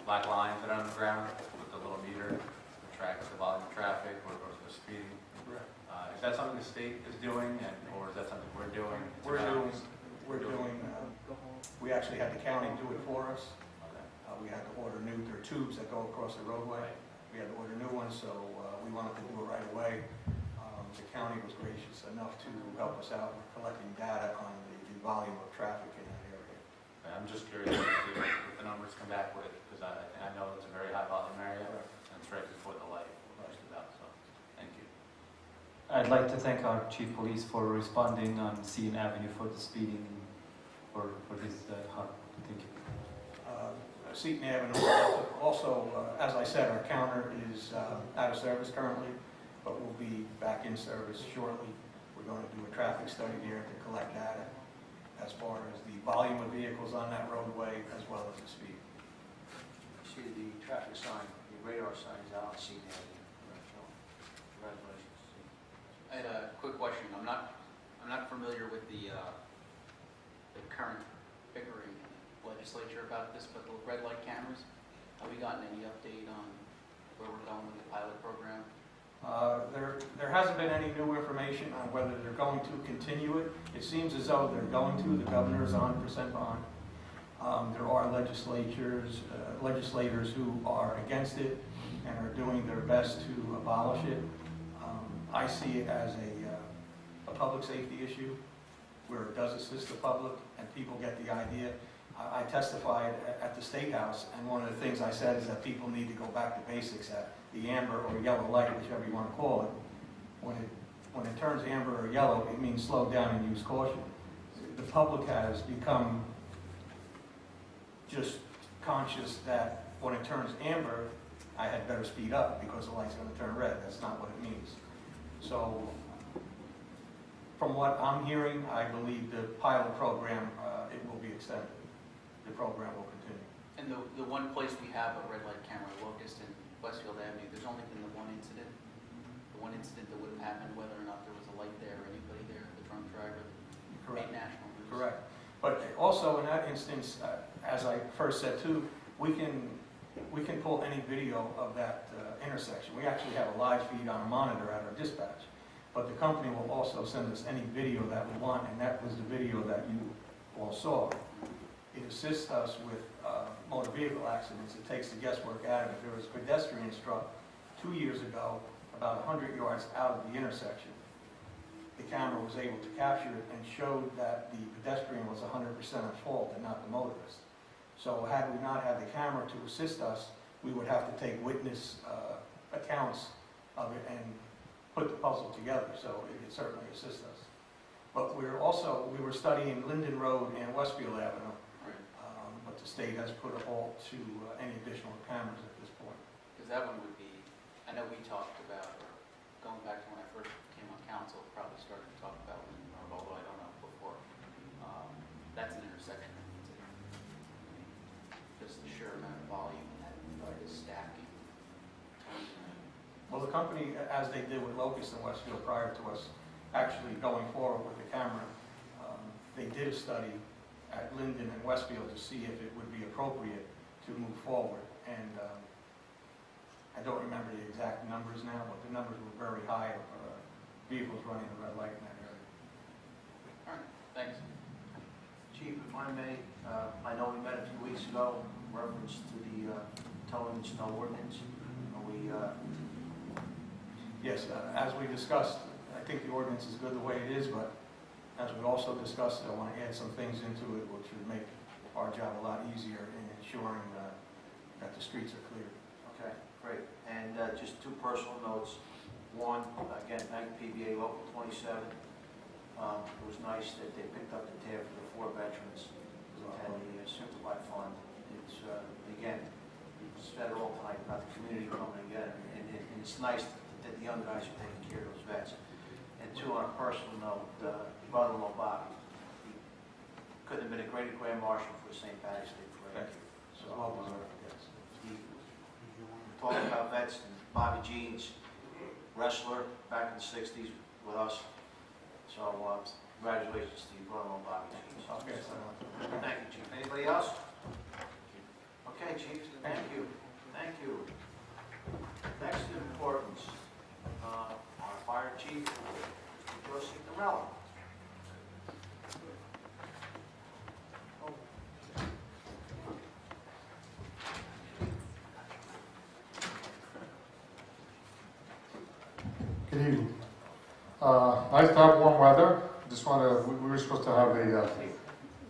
black lines that are on the ground with the little meter that tracks the volume of traffic or the speeding. Correct. Is that something the state is doing, or is that something we're doing? We actually had the county do it for us. We had to order new, there are tubes that go across the roadway. We had to order new ones, so we wanted to do it right away. The county was gracious enough to help us out with collecting data on the volume of traffic in that area. I'm just curious if the numbers come back with, because I know it's a very high volume area, and it's right before the light, just about, so, thank you. I'd like to thank our chief police for responding on Seton Avenue for the speeding for this hot. Thank you. Seton Avenue also, as I said, our counter is out of service currently, but we'll be back in service shortly. We're going to do a traffic study there to collect data as far as the volume of vehicles on that roadway as well as the speed. See the traffic sign, the radar sign is out on Seton Avenue. Congratulations. I had a quick question. I'm not familiar with the current bickering in the legislature about this, but the red light cameras, have we gotten any update on where we're going with the pilot program? There hasn't been any new information on whether they're going to continue it. It seems as though they're going to. The governor is 100% behind. There are legislators who are against it and are doing their best to abolish it. I see it as a public safety issue where it does assist the public and people get the idea. I testified at the State House, and one of the things I said is that people need to go back to basics at the amber or yellow light, whichever you want to call it. When it turns amber or yellow, it means slow down and use caution. The public has become just conscious that when it turns amber, I had better speed up because the light's going to turn red. That's not what it means. So from what I'm hearing, I believe the pilot program, it will be extended. The program will continue. And the one place we have a red light camera, Locust and Westfield Avenue, there's only been the one incident. The one incident that would have happened whether or not there was a light there or anybody there, the drunk driver. Correct. Made national news. Correct. But also in that instance, as I first said too, we can pull any video of that intersection. We actually have a live feed on a monitor at our dispatch. But the company will also send us any video that we want, and that was the video that you all saw. It assists us with motor vehicle accidents. It takes the guesswork out of it. There was a pedestrian struck 2 years ago, about 100 yards out of the intersection. The camera was able to capture it and showed that the pedestrian was 100% at fault and not the motorist. So had we not had the camera to assist us, we would have to take witness accounts of it and put the puzzle together. So it certainly assists us. But we were studying Linden Road and Westfield Avenue. But the state has put a halt to any additional cameras at this point. Because that one would be, I know we talked about, or going back to when I first came on council, probably started to talk about Linden Road, although I don't know before. That's an intersection that needs it. Just the sheer amount of volume that is stacking. Well, the company, as they did with Locust and Westfield prior to us actually going forward with the camera, they did a study at Linden and Westfield to see if it would be appropriate to move forward. And I don't remember the exact numbers now, but the numbers were very high of vehicles running the red light in that area. All right, thanks. Chief, if I may, I know we met a few weeks ago, in reference to the towing and snow ordinance. We, Yes, as we discussed, I think the ordinance is good the way it is, but as we also discussed, I want to add some things into it which would make our job a lot easier in ensuring that the streets are clear. okay, great. And just two personal notes. One, again, thank PBA Local 27. It was nice that they picked up the tab for the 4 veterans who attend the Simplified Fund. It's, again, it's federal tonight about the community coming together, and it's nice that the young guys are taking care of those vets. And two, on a personal note, brother-in-law Bobby, he couldn't have been a greater Grand Marshal for the St. Patrick's Day Parade. So well deserved, yes. He, talking about vets, and Bobby Jeans, wrestler back in the 60s with us. So congratulations to you, brother-in-law Bobby Jeans. Okay, so, Thank you, Chief. Anybody else? Okay, Chief, thank you. Thank you. Next in importance, our Fire Chief, Mr. Joe Signorella. Good evening. Nice to have warm weather. Just want to, we were supposed to have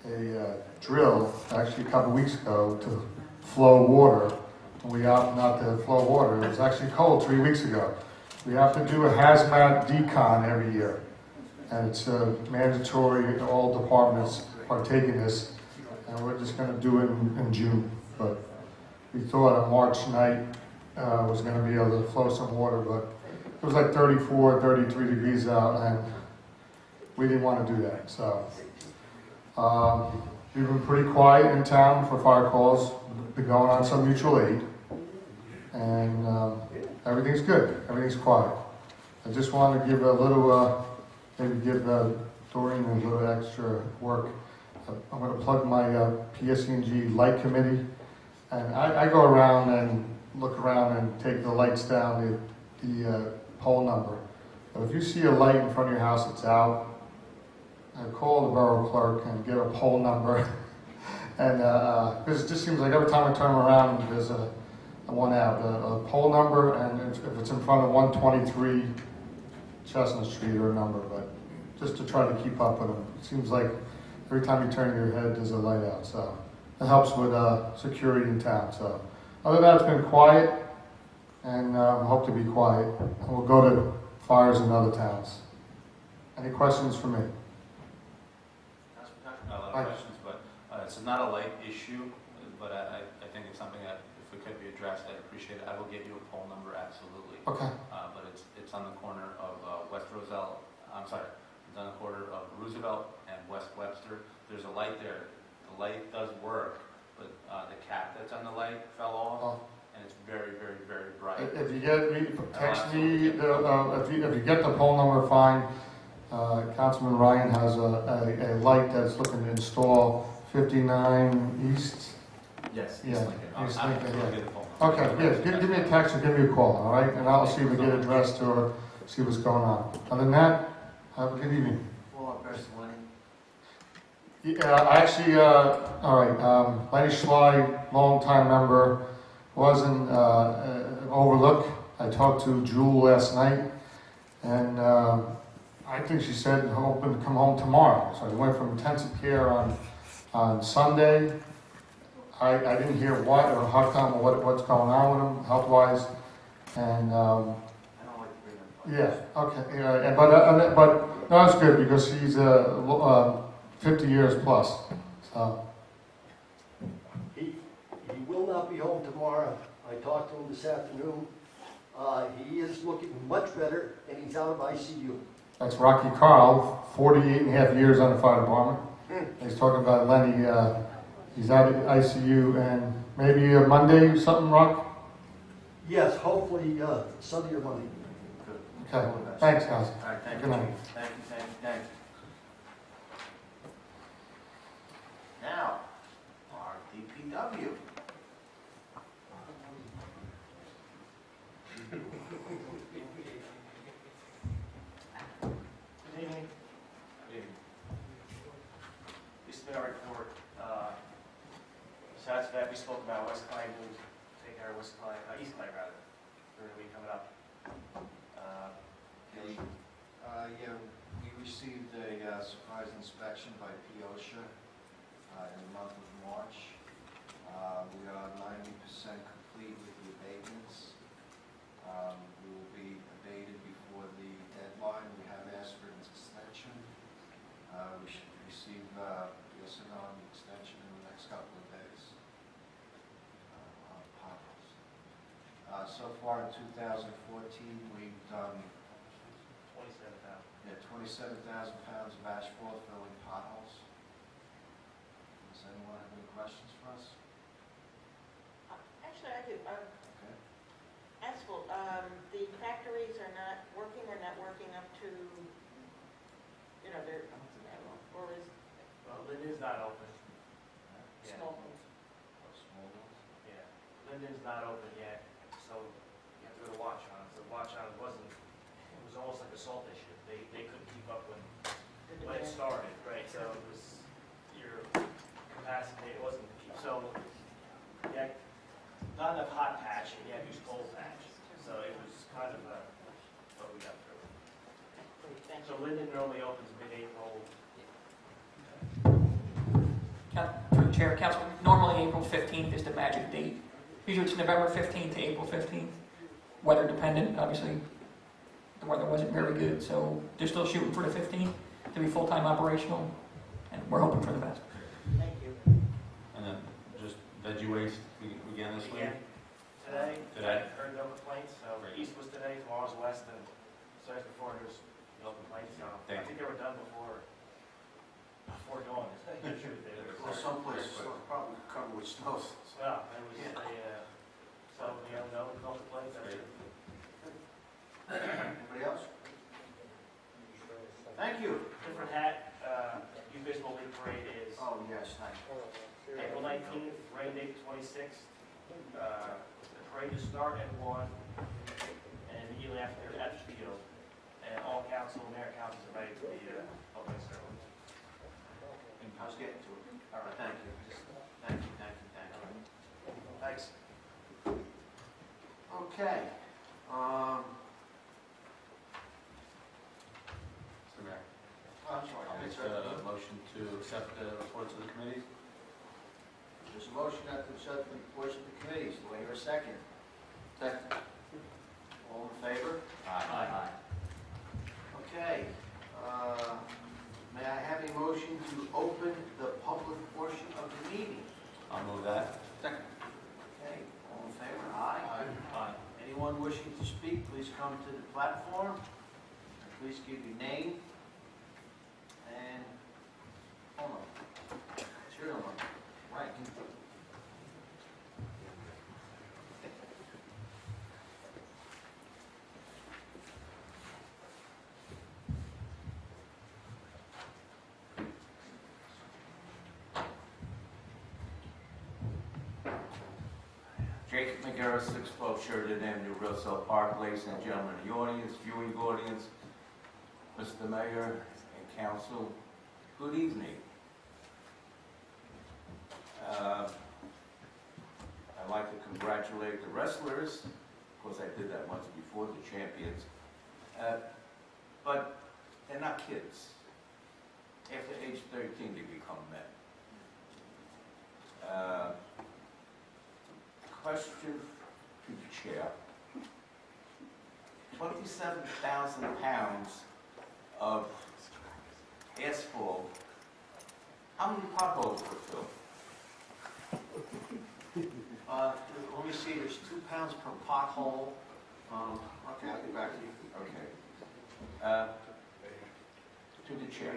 a drill actually a couple weeks ago to flow water. We opted not to flow water. It was actually cold 3 weeks ago. We have to do a hazmat decon every year. And it's mandatory, all departments partake in this. And we're just going to do it in June. But we thought a March night was going to be able to flow some water, but it was like 34, 33 degrees out, and we didn't want to do that. So we've been pretty quiet in town for fire calls. Been going on some mutual aid, and everything's good. Everything's quiet. I just want to give a little, maybe give Doreen a little extra work. I'm going to plug my PSC&G light committee, and I go around and look around and take the lights down, the pole number. But if you see a light in front of your house that's out, I call the borough clerk and get a pole number. And because it just seems like every time I turn around, there's a one out, a pole number, and if it's in front of 123 Chestnut Street or a number, but just to try to keep up with them. It seems like every time you turn your head, there's a light out. So it helps with security in town. So other than that, it's been quiet, and hope to be quiet. And we'll go to fires in other towns. Any questions for me? A lot of questions, but it's not a light issue, but I think it's something that if it could be addressed, I'd appreciate it. I will get you a poll number, absolutely. Okay. But it's on the corner of West Roselle, I'm sorry, it's on the corner of Roosevelt and West Webster. There's a light there. The light does work, but the cap that's on the light fell off, and it's very, very, very bright. If you get me, text me. If you get the poll number, fine. Councilman Ryan has a light that's looking to install 59 East. Yes, Yeah, East I'm Lincoln, gonna yeah. get the poll. Okay, yeah, give me a text or give me a call, all right? And I'll see if we get addressed or see what's going on. Other than that, have a good evening. Well, best Lenny. Yeah, I actually, all right, Lenny Schley, longtime member, wasn't overlooked. I talked to Jewel last night, and I think she said hoping to come home tomorrow. So he went from intensive care on Sunday. I didn't hear what or how come or what's going on with him health-wise, and I don't like to bring him up. yeah, okay, yeah, but no, it's good because he's 50 years plus. So He will not be home tomorrow. I talked to him this afternoon. He is looking much better, and he's out of ICU. that's Rocky Carl, 48 and a half years on the fire department. He's talking about Lenny. He's out of ICU, and maybe Monday or something, Rock? Yes, hopefully Sunday or Monday. Good. Okay, All the best. thanks, guys. All right, thank you. Good night. Chief. Thank you. Now, our DPW. Good evening. This has been our report. Besides that, we spoke about West Klein, we'll take care of West Klein, East Klein rather, during the week coming up. Yeah, we received a surprise inspection by POSHA in the month of March. We are 90% complete with the abatements. We will be abated before the deadline. We have asked for an extension. We should receive yes or no on the extension in the next couple of days. So far in 2014, we've done 27,000 pounds of asphalt filling potholes. Does anyone have any questions for us? Actually, I do. Okay. Asphalt, the factories are not working up to, they're, or is Well, Linden's not open. small ones? Small ones? Yeah, Linden's not open yet, so you have to go to watch on. So watch on it was almost like a salt issue. They couldn't keep up when it started, right? So it was your capacity, it wasn't, so yeah, not enough hot patch, and you had to use cold patch. So it was kind of what we got through. So Linden normally opens mid-April. Through the chair, council, normally April 15th is the magic date. Usually it's November 15th to April 15th. Weather dependent, obviously. The weather wasn't very good, so they're still shooting for the 15th to be full-time operational, and we're hoping for the best. Thank you. And then just veggie waste again this week? Today, Today. I heard no complaints, so east was today, tomorrow's west, and Thursday before there's no complaints, so I think they were done before dawn. Well, some places are probably covered with snow. Well, it was so, no complaints. Anybody else? Thank you. Different hat, Youth Baseball League Parade is Oh, yes, thank you. April 19th, rain date 26th. The parade will start at 1, and immediately after at the field. And all council, mayor councils are ready for the opening ceremony. I was getting to it. All right, thank you. Thank you. Thanks. Okay. Mr. Mayor. I'm sorry. I'll make a motion to accept the reports of the committees. There's a motion to accept the reports of the committees. Do I hear a second? Second. All in favor? Aye. Okay. May I have a motion to open the public portion of the meeting? I'll move that. Second. Okay, all in favor? Aye. Aye. Anyone wishing to speak, please come to the platform. Please give your name and phone number. Serial number. Right. Jacob McGarrett, 612 Sheridan Avenue, Roselle Park. Ladies and gentlemen in the audience, viewing audience, Mr. Mayor and Council, good evening. I'd like to congratulate the wrestlers. Of course, I did that once before, the champions. But they're not kids. After age 13, they become men. Question to the chair. 27,000 pounds of asphalt. How many potholes were filled? Let me see, there's 2 pounds per pothole. Okay, I'll get back to you. Okay. To the chair.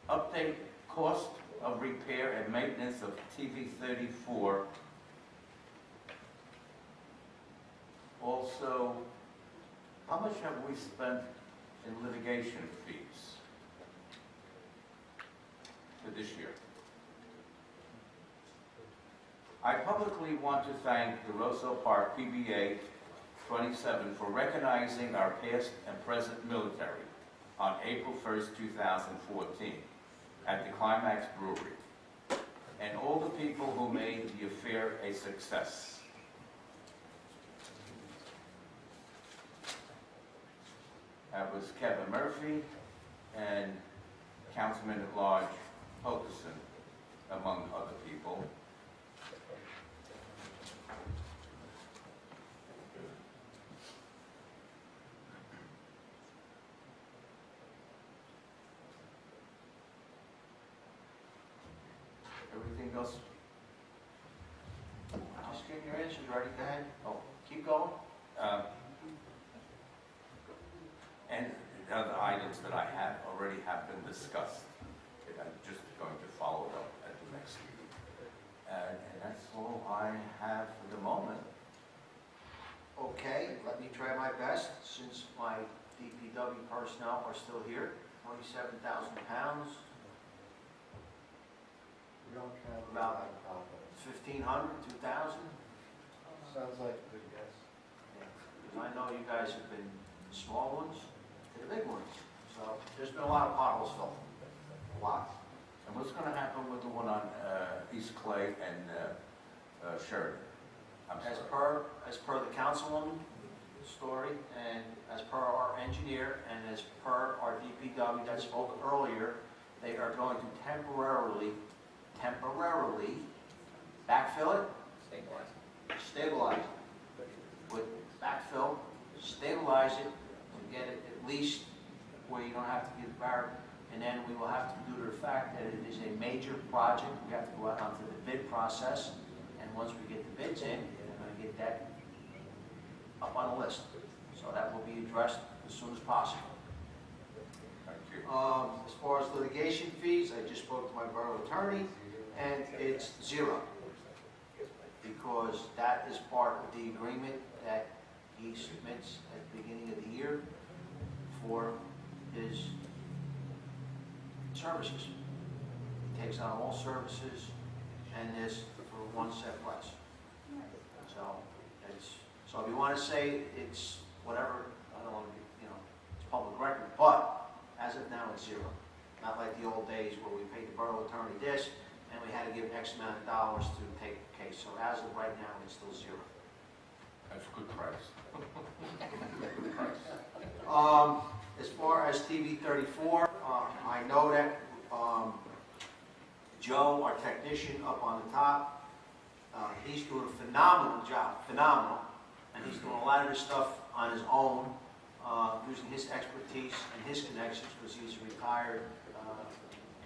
Update cost of repair and maintenance of TV 34. Also, how much have we spent in litigation fees for this year? I publicly want to thank the Roselle Park PBA 27 for recognizing our past and present military on April 1st, 2014 at the Climax Brewery, and all the people who made the affair a success. That was Kevin Murphy and Councilman at Large Hokuson, among other people. Everything else? Just getting your answers ready, go ahead. Oh, keep going. And the other items that I have already have been discussed. And I'm just going to follow it up at the next meeting. And that's all I have for the moment. Okay, let me try my best, since my DPW personnel are still here. 27,000 pounds, We don't count About on top of it. 1,500, 2,000. Sounds like a good guess. Because I know you guys have been the small ones to the big ones. So there's been a lot of potholes filled. A lot. And what's going to happen with the one on East Clay and Sheridan? As per the councilwoman story, and as per our engineer, and as per our DPW that spoke earlier, they are going to temporarily backfill it, stabilize it. With backfill, stabilize it, and get it at least where you don't have to get it back. And then we will have to, due to the fact that it is a major project, we have to go out onto the bid process. And once we get the bids in, we're going to get that up on the list. So that will be addressed as soon as possible. Thank you. As far as litigation fees, I just spoke to my borough attorney, and it's zero. Because that is part of the agreement that he submits at the beginning of the year for his services. He takes on all services and this for one set price. So if you want to say it's whatever, I don't want to be, it's public record, but as of now it's zero. Not like the old days where we paid the borough attorney this and we had to give X amount of dollars to take the case. So as of right now, it's still zero. That's a good price. Good price. As far as TV 34, I know that Joe, our technician up on the top, he's doing a phenomenal job, and he's doing a lot of this stuff on his own, using his expertise and his connections, because he's a retired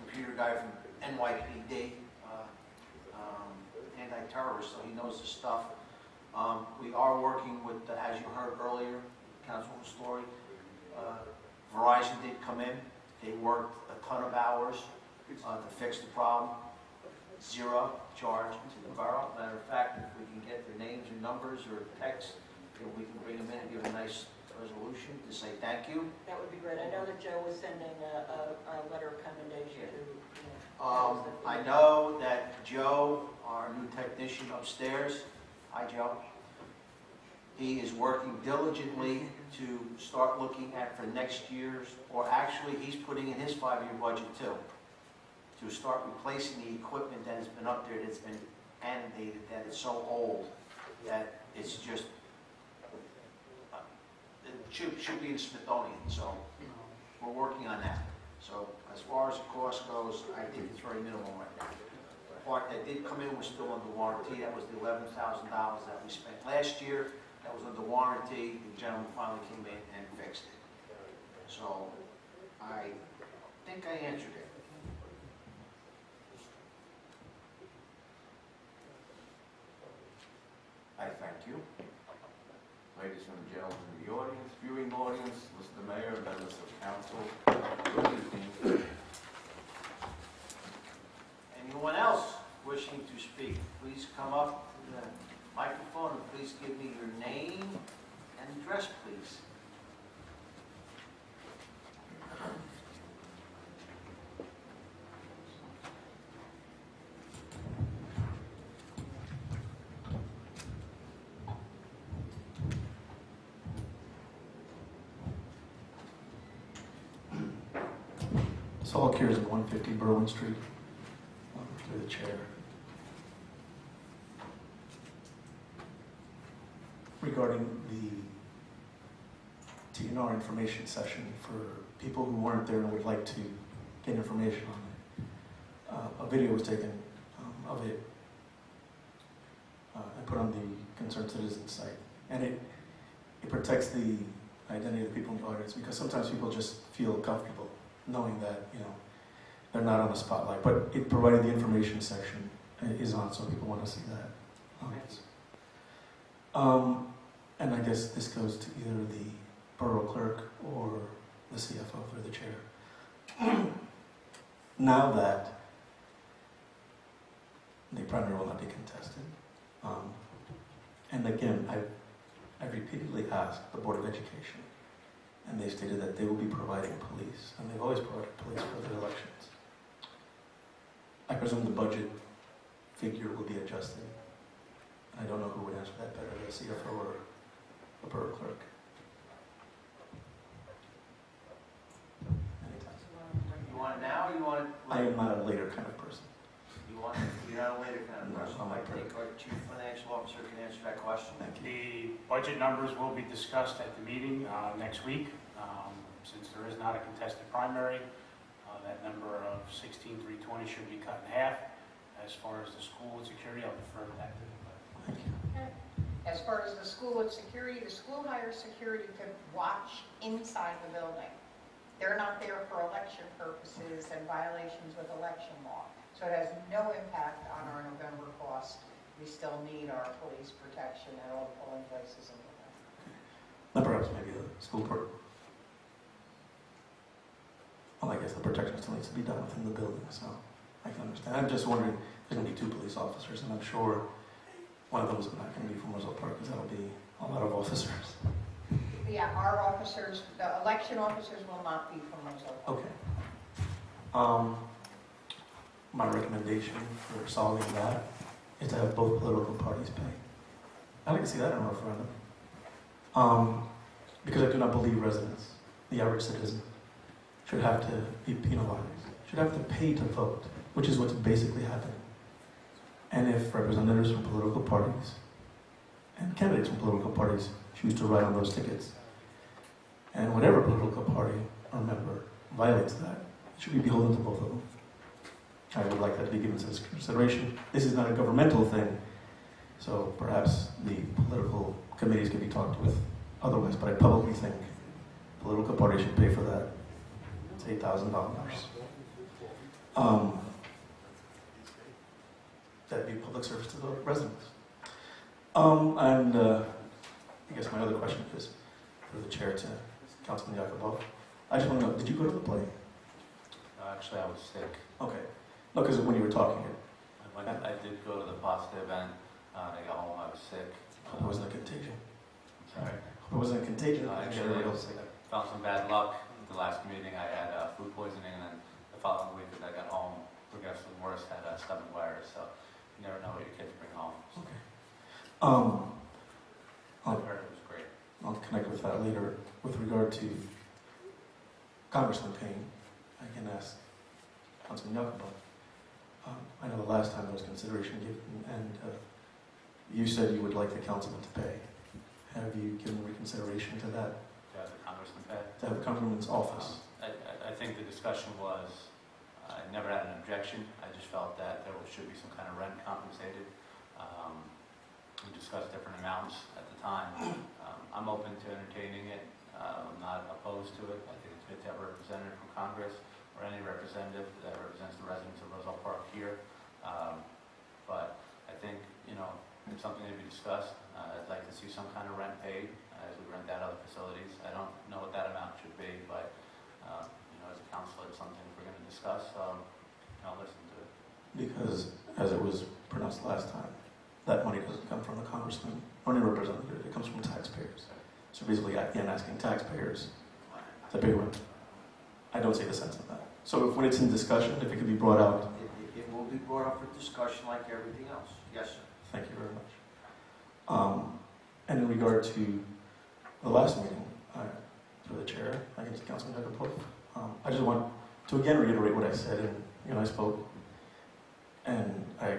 computer guy from NYPD, anti-terrorist, so he knows the stuff. We are working with, as you heard earlier, Councilwoman Story, Verizon did come in. They worked a ton of hours to fix the problem. Zero charge to the borough. Matter of fact, if we can get their names or numbers or text, we can bring them in and give a nice resolution to say thank you. That would be great. I know that Joe was sending a letter of commendation to. I know that Joe, our new technician upstairs, hi Joe, he is working diligently to start looking at for next year's, or actually he's putting in his 5-year budget too, to start replacing the equipment that has been up there that's been annotated, that it's so old that it's just, it should be in Smithsonian, so we're working on that. So as far as the cost goes, I think it's very minimal right now. The part that did come in was still under warranty. That was the $11,000 that we spent last year. That was under warranty. The gentleman finally came in and fixed it. So I think I answered it. I thank you. Ladies and gentlemen in the audience, viewing audience, Mr. Mayor, members of council, good evening. Anyone else wishing to speak, please come up to the microphone and please give me your name and address, please. Saul Kiersman, 150 Berwyn Street, through the chair. Regarding the TNR information session for people who weren't there and would like to get information on it. A video was taken of it and put on the Concerned Citizens site. And it protects the identity of the people in the audience, because sometimes people just feel comfortable knowing that, you know, they're not on the spotlight. But it provided the information section is on, so people want to see that. And I guess this goes to either the borough clerk or the CFO or the chair. Now that the primary will not be contested, and again, I've repeatedly asked the Board of Education, and they stated that they will be providing police, and they've always provided police for their elections. I presume the budget figure will be adjusted. I don't know who would answer that better, the CFO or the borough clerk. You want it now, or you want it I later? am not a later kind of person. You're not a later kind of No, person. I'm I not think our chief financial officer can answer that question. Thank you. The budget numbers will be discussed at the meeting next week. Since there is not a contested primary, that number of 16,320 should be cut in half. As far as the school and security, I'll defer that to the Thank you. As far as the school with security, the school hires security to watch inside the building. They're not there for election purposes and violations with election law. So it has no impact on our November cost. We still need our police protection at all the polling places in November. Then perhaps maybe the school board. Well, I guess the protection still needs to be done within the building, so I can understand. I'm just wondering, there's going to be 2 police officers, and I'm sure one of them is not going to be from Roselle Park, because that'll be a lot of officers. Yeah, our officers, the election officers will not be from Roselle. Okay. My recommendation for solving that is to have both political parties pay. I'd like to see that in a referendum. Because I do not believe residents, the average citizen, should have to be penalized, should have to pay to vote, which is what's basically happening. And if representatives from political parties and candidates from political parties choose to write on those tickets, and whatever political party or member violates that, it should be beholden to both of them. I would like that to be given some consideration. This is not a governmental thing, so perhaps the political committees can be talked with otherwise, but I publicly think political parties should pay for that. It's $8,000. That'd be public service to the residents. I guess my other question is for the chair to Councilman Yakubov. I just want to know, did you go to the play? Actually, I was sick. Okay. No, because when you were talking, I did go to the pasta event. I got home, I was sick. it wasn't a contagion. I'm sorry. It wasn't a contagion. Actually, I found some bad luck. The last meeting, I had food poisoning, and then the following week, as I got home, progressively worse, had a stomach virus. So you never know what your kids bring home. Okay. I heard it was great. I'll connect with that later. With regard to Congressman Payne, I can ask Councilman Yakubov. I know the last time there was consideration given, and you said you would like the councilman to pay. Have you given reconsideration to that? To have the congressman pay? To have the congressman's office? I think the discussion was, I never had an objection. I just felt that there should be some kind of rent compensated. We discussed different amounts at the time. I'm open to entertaining it. I'm not opposed to it. I think it's good to have a representative from Congress or any representative that represents the residents of Roselle Park here. But I think, it's something to be discussed. I'd like to see some kind of rent paid as we rent out other facilities. I don't know what that amount should be, but as a council, it's something we're going to discuss. I'll listen to it. Because, as it was pronounced last time, that money doesn't come from the congressman or any representative. It comes from taxpayers. So basically, again, asking taxpayers to pay rent. I don't see the sense of that. So when it's in discussion, if it could be brought out. It will be brought up for discussion like everything else. Yes, sir. Thank you very much. And in regard to the last meeting, for the chair, I guess Councilman Yakubov, I just want to again reiterate what I said, and I spoke, and I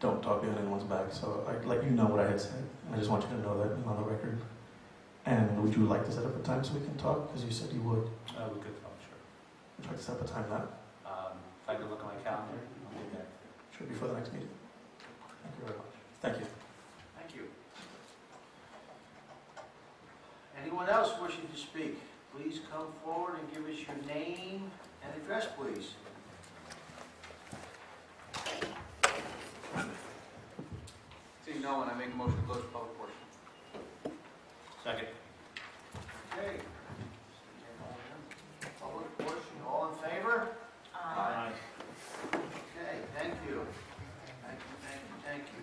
don't talk behind anyone's back, so I'd let you know what I had said, and I just want you to know that on the record. And would you like to set up a time so we can talk? Because you said you would. We could talk, sure. Would you like to set up a time now? If I could look at my calendar, I'll be there. Should be for the next meeting. Thank you very much. Thank you. Thank you. Anyone else wishing to speak, please come forward and give us your name and address, please. Seeing no one, I make a motion to close the public portion. Second. Okay. Public portion, all in favor? Aye. Okay, thank you. Thank you, thank you, thank you.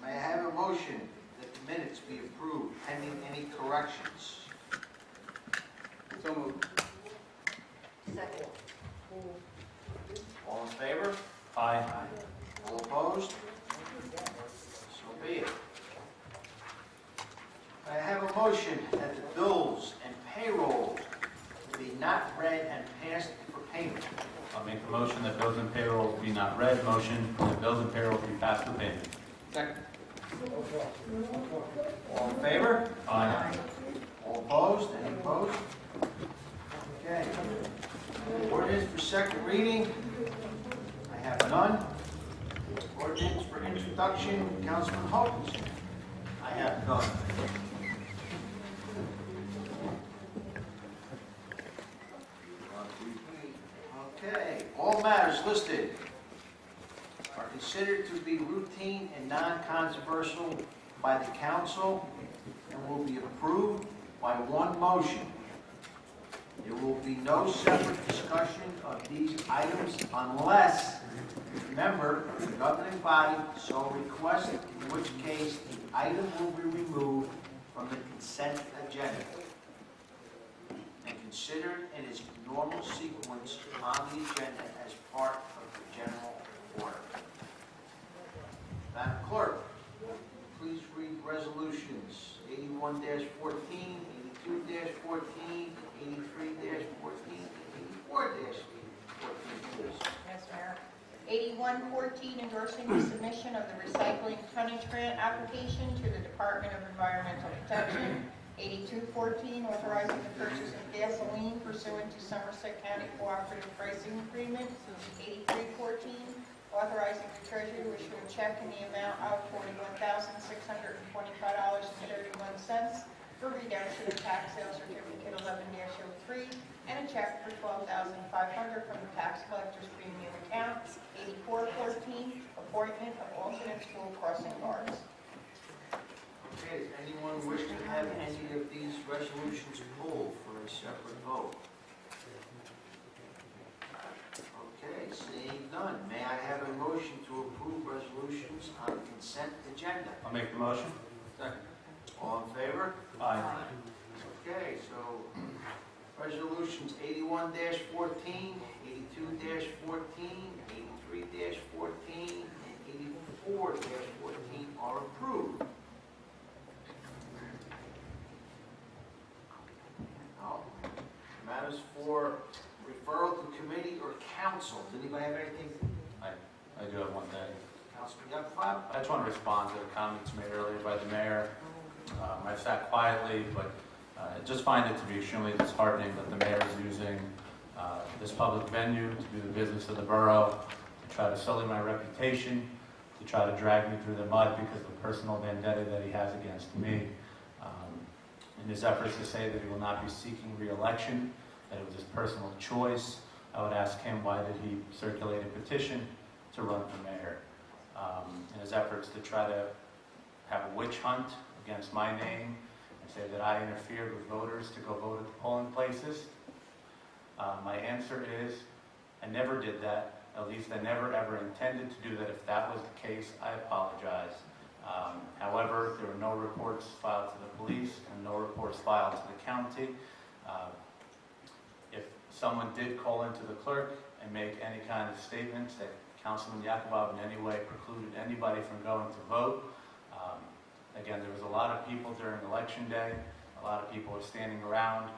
May I have a motion that the minutes be approved pending any corrections? So moved. Second. All in favor? Aye. All opposed? So be it. I have a motion that the bills and payroll be not read and passed for payment. I'll make the motion that bills and payroll be not read. Motion that bills and payroll be passed for payment. Second. All in favor? Aye. All opposed? Any opposed? Okay. Ordinance for second reading. I have none. Ordinance for introduction, Councilman Hopkins. I have none. Okay, all matters listed are considered to be routine and non-controversial by the council and will be approved by one motion. There will be no separate discussion of these items unless, remember, the governing body so requests, in which case the item will be removed from the consent agenda and considered in its normal sequence on the agenda as part of the general order. Madam Clerk, please read resolutions 81-14, 82-14, 83-14, and 84-14, please. Yes, Mayor. 8114, endorsing the submission of the recycling tonnage grant application to the Department of Environmental Protection. 8214, authorizing the purchase of gasoline pursuant to Somerset County Cooperative Pricing Agreement. 8314, authorizing the treasurer to issue a check in the amount of $41,625.31 for redemption of tax sale certificate 11-03 and a check for $12,500 from the tax collector's premium account. 8414, appointment of alternate school crossing guards. Okay, does anyone wish to have any of these resolutions pulled for a separate vote? Okay, seeing none, may I have a motion to approve resolutions on the consent agenda? I'll make the motion. Second. All in favor? Aye. Okay, so resolutions 81-14, 82-14, 83-14, and 84-14 are approved. Now, matters for referral to committee or council. Does anybody have anything? I do have one thing. Councilman Yapfab? I just want to respond to the comments made earlier by the mayor. I sat quietly, but I just find it to be extremely disheartening that the mayor is using this public venue to do the business of the borough, to try to sully my reputation, to try to drag me through the mud because of the personal vendetta that he has against me. In his efforts to say that he will not be seeking re-election, that it was his personal choice, I would ask him why did he circulate a petition to run for mayor. In his efforts to try to have a witch hunt against my name and say that I interfered with voters to go vote at the polling places. My answer is, I never did that. At least I never ever intended to do that. If that was the case, I apologize. However, there were no reports filed to the police and no reports filed to the county. If someone did call into the clerk and make any kind of statements that Councilman Yakubov in any way precluded anybody from going to vote, Again, there was a lot of people during Election Day. A lot of people were standing around.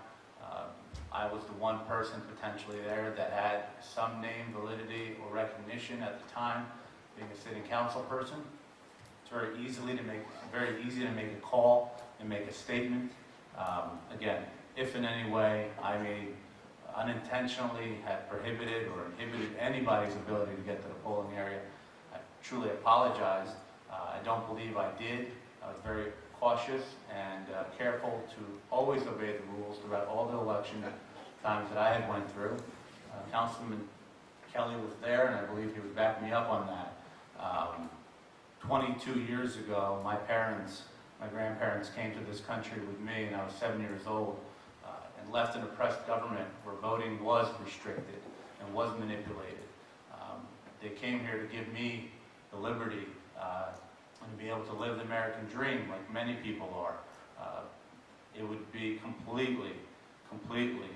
I was the one person potentially there that had some name validity or recognition at the time, being a city council person. It's very easy to make a call and make a statement. Again, if in any way I may unintentionally have prohibited or inhibited anybody's ability to get to the polling area, I truly apologize. I don't believe I did. I was very cautious and careful to always obey the rules throughout all the election times that I had went through. Councilman Kelly was there, and I believe he would back me up on that. 22 years ago, my grandparents came to this country with me, and I was 7 years old, and left an oppressed government where voting was restricted and was manipulated. They came here to give me the liberty and to be able to live the American dream like many people are. It would be completely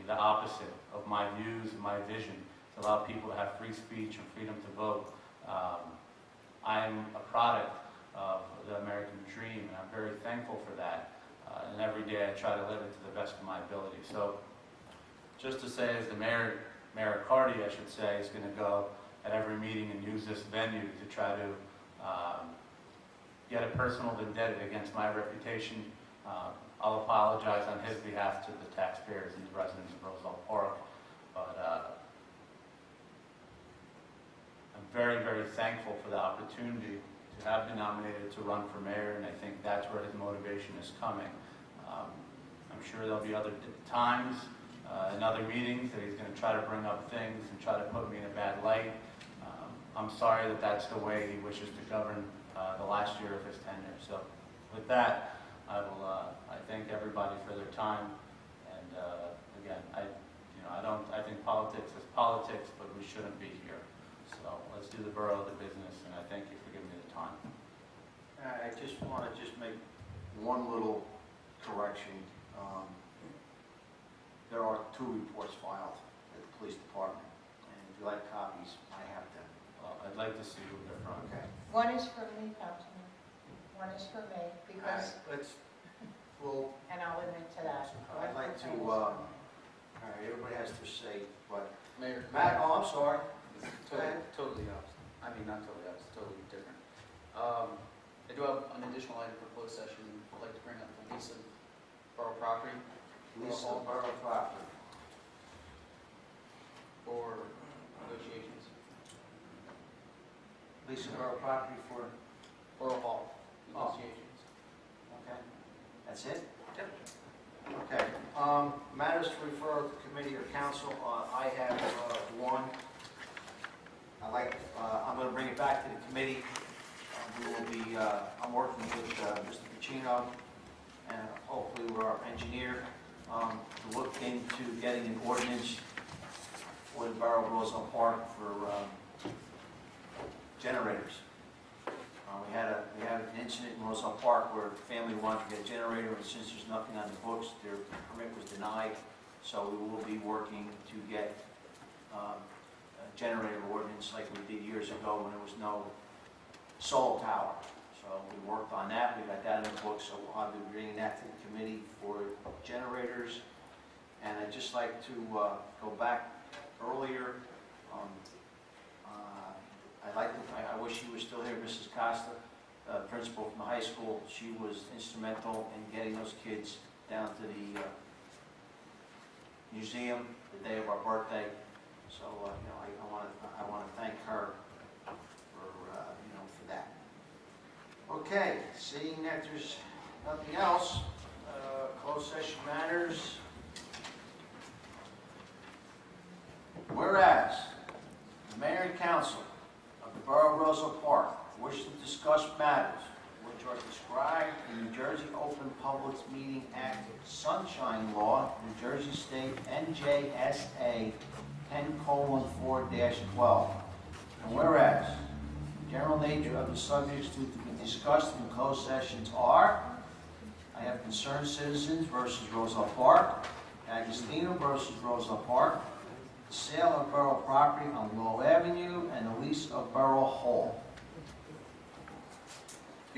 the opposite of my views and my vision to allow people to have free speech and freedom to vote. I am a product of the American dream, and I'm very thankful for that. And every day I try to live it to the best of my ability. So, just to say, as the Mayor Carty, I should say, is going to go at every meeting and use this venue to try to get a personal vendetta against my reputation, I'll apologize on his behalf to the taxpayers and the residents of Roselle Park. But I'm very, very thankful for the opportunity to have been nominated to run for mayor, and I think that's where his motivation is coming. I'm sure there'll be other times in other meetings that he's going to try to bring up things and try to put me in a bad light. I'm sorry that that's the way he wishes to govern the last year of his tenure. So with that, I thank everybody for their time. And again, I think politics is politics, but we shouldn't be here. So let's do the borough the business, and I thank you for giving me the time. I just want to make one little correction. There are 2 reports filed at the police department, and if you like copies, I have them. I'd like to see who they're from. Okay. One is for me, Councilman. One is for me, because, and I'll admit to that. I'd like to, all right, everybody has to say what. Mayor. Matt, oh, I'm sorry. Go ahead. Totally opposite. I mean, not totally opposite, totally different. I do have an additional item for closed session. I'd like to bring up the lease of borough property. Lease of borough property. For negotiations. Lease of borough property for? Borough hall negotiations. Okay. That's it? Yep. Okay. Matters to refer to committee or council. I have one. I'm going to bring it back to the committee. We will be, I'm working with Mr. Pacino and hopefully with our engineer to look into getting an ordinance for the Borough of Roselle Park for generators. We had an incident in Roselle Park where a family wanted to get a generator, and since there's nothing on the books, their permit was denied. So we will be working to get a generator ordinance like we did years ago when there was no solar tower. So we worked on that. We got that in the book. So I'll be bringing that to the committee for generators. And I'd just like to go back earlier. I wish she was still here, Mrs. Costa, principal from the high school. She was instrumental in getting those kids down to the museum the day of our birthday. So I want to thank her for that. Okay, seeing that there's nothing else, closed session matters. Whereas the mayor and council of the Borough of Roselle Park wish to discuss matters which are described in New Jersey Open Public Meeting Act, Sunshine Law, New Jersey State, NJSA 10:4-12. And whereas the general nature of the subjects to be discussed in closed sessions are: I have concerned citizens versus Roselle Park, Agostino versus Roselle Park, the sale of borough property on Low Avenue, and the lease of Borough Hall.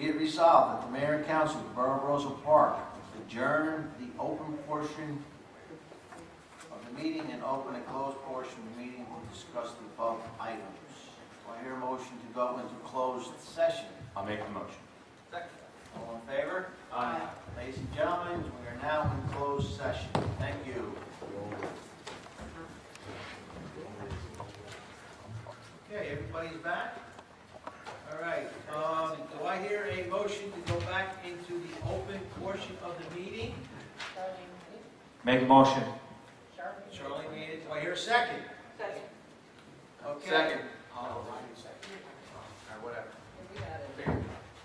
Be it resolved that the mayor and council of the Borough of Roselle Park adjourn the open portion of the meeting and open and closed portion of the meeting to discuss the above items. Do I hear a motion to go into closed session? I'll make the motion. Second. All in favor? Aye. Ladies and gentlemen, we are now in closed session. Thank you. Okay, everybody's back? All right, do I hear a motion to go back into the open portion of the meeting? Make a motion. Charlene made it. Do I hear a second? Second. Okay. Second. All Or whatever.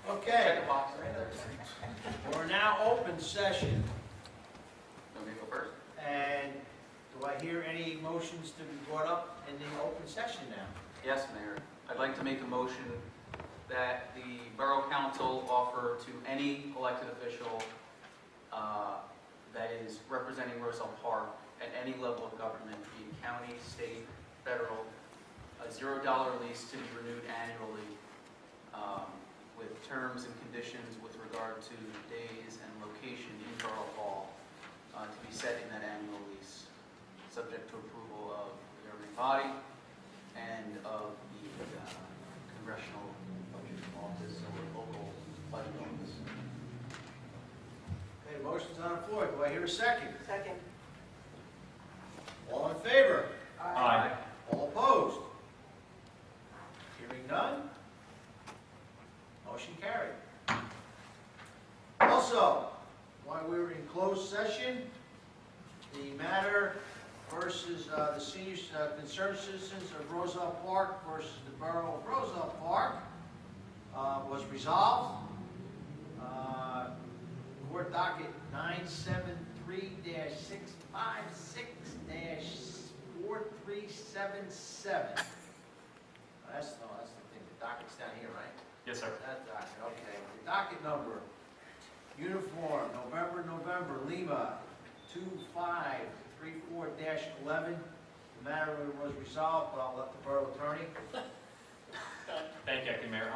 Okay, we're now open session. Let me go first. And do I hear any motions to be brought up in the open session now? Yes, Mayor. I'd like to make a motion that the Borough Council offer to any elected official that is representing Roselle Park at any level of government, be it county, state, federal, a $0 lease to be renewed annually with terms and conditions with regard to days and location in Borough Hall to be set in that annual lease, subject to approval of the governing body and of the Congressional Budget Office or local budget office. Okay, motion's on the floor. Do I hear a second? Second. All in favor? Aye. All opposed? Hearing none? Motion carried. Also, while we were in closed session, the matter versus the senior concerned citizens of Roselle Park versus the Borough of Roselle Park was resolved. Court docket 973-656-4377. That's the thing. The docket's down here, right? Yes, sir. That docket, okay. The docket number, uniform, November, Lima, 2534-11. The matter was resolved, but I'll let the borough attorney. Thank you, Acting Mayor.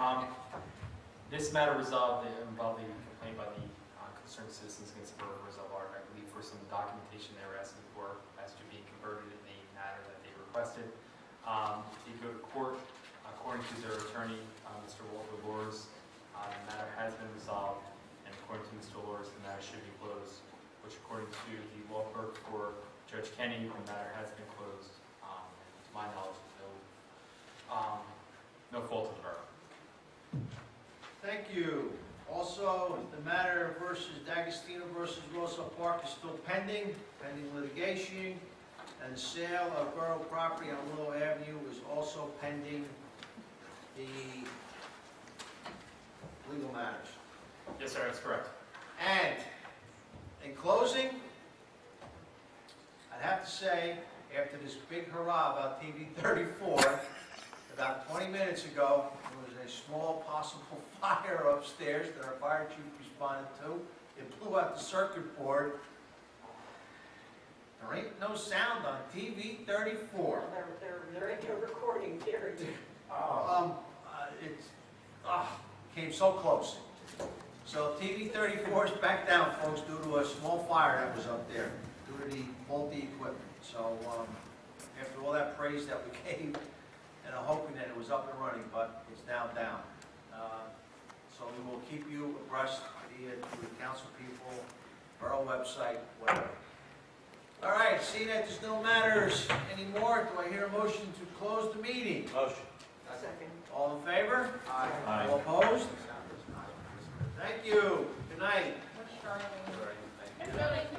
This matter resolved involving a complaint by the concerned citizens against the Borough of Roselle Park, I believe, for some documentation they were asking for as to being converted in the matter that they requested. They go to court, according to their attorney, Mr. Walter Lors. The matter has been resolved, and according to Mr. Lors, the matter should be closed, which according to the law clerk for Judge Kenny, the matter has been closed. To my knowledge, no fault of the borough. Thank you. Also, the matter versus D'Agostino versus Roselle Park is still pending litigation, and the sale of borough property on Willow Avenue is also pending the legal matters. Yes, sir, that's correct. And in closing, I'd have to say, after this big hurrah about TV 34, about 20 minutes ago, there was a small possible fire upstairs that our fire chief responded to. It blew out the circuit board. There ain't no sound on TV 34. They're into a recording period. Came so close. So TV 34 is back down, folks, due to a small fire that was up there, due to the faulty equipment. So after all that praise that we gave, and I'm hoping that it was up and running, but it's now down. So we will keep you abreast via the council people, borough website, whatever. All right, seeing that there's no matters anymore, do I hear a motion to close the meeting? Motion. Second. All in favor? Aye. All opposed? Thank you. Good night. Charlene.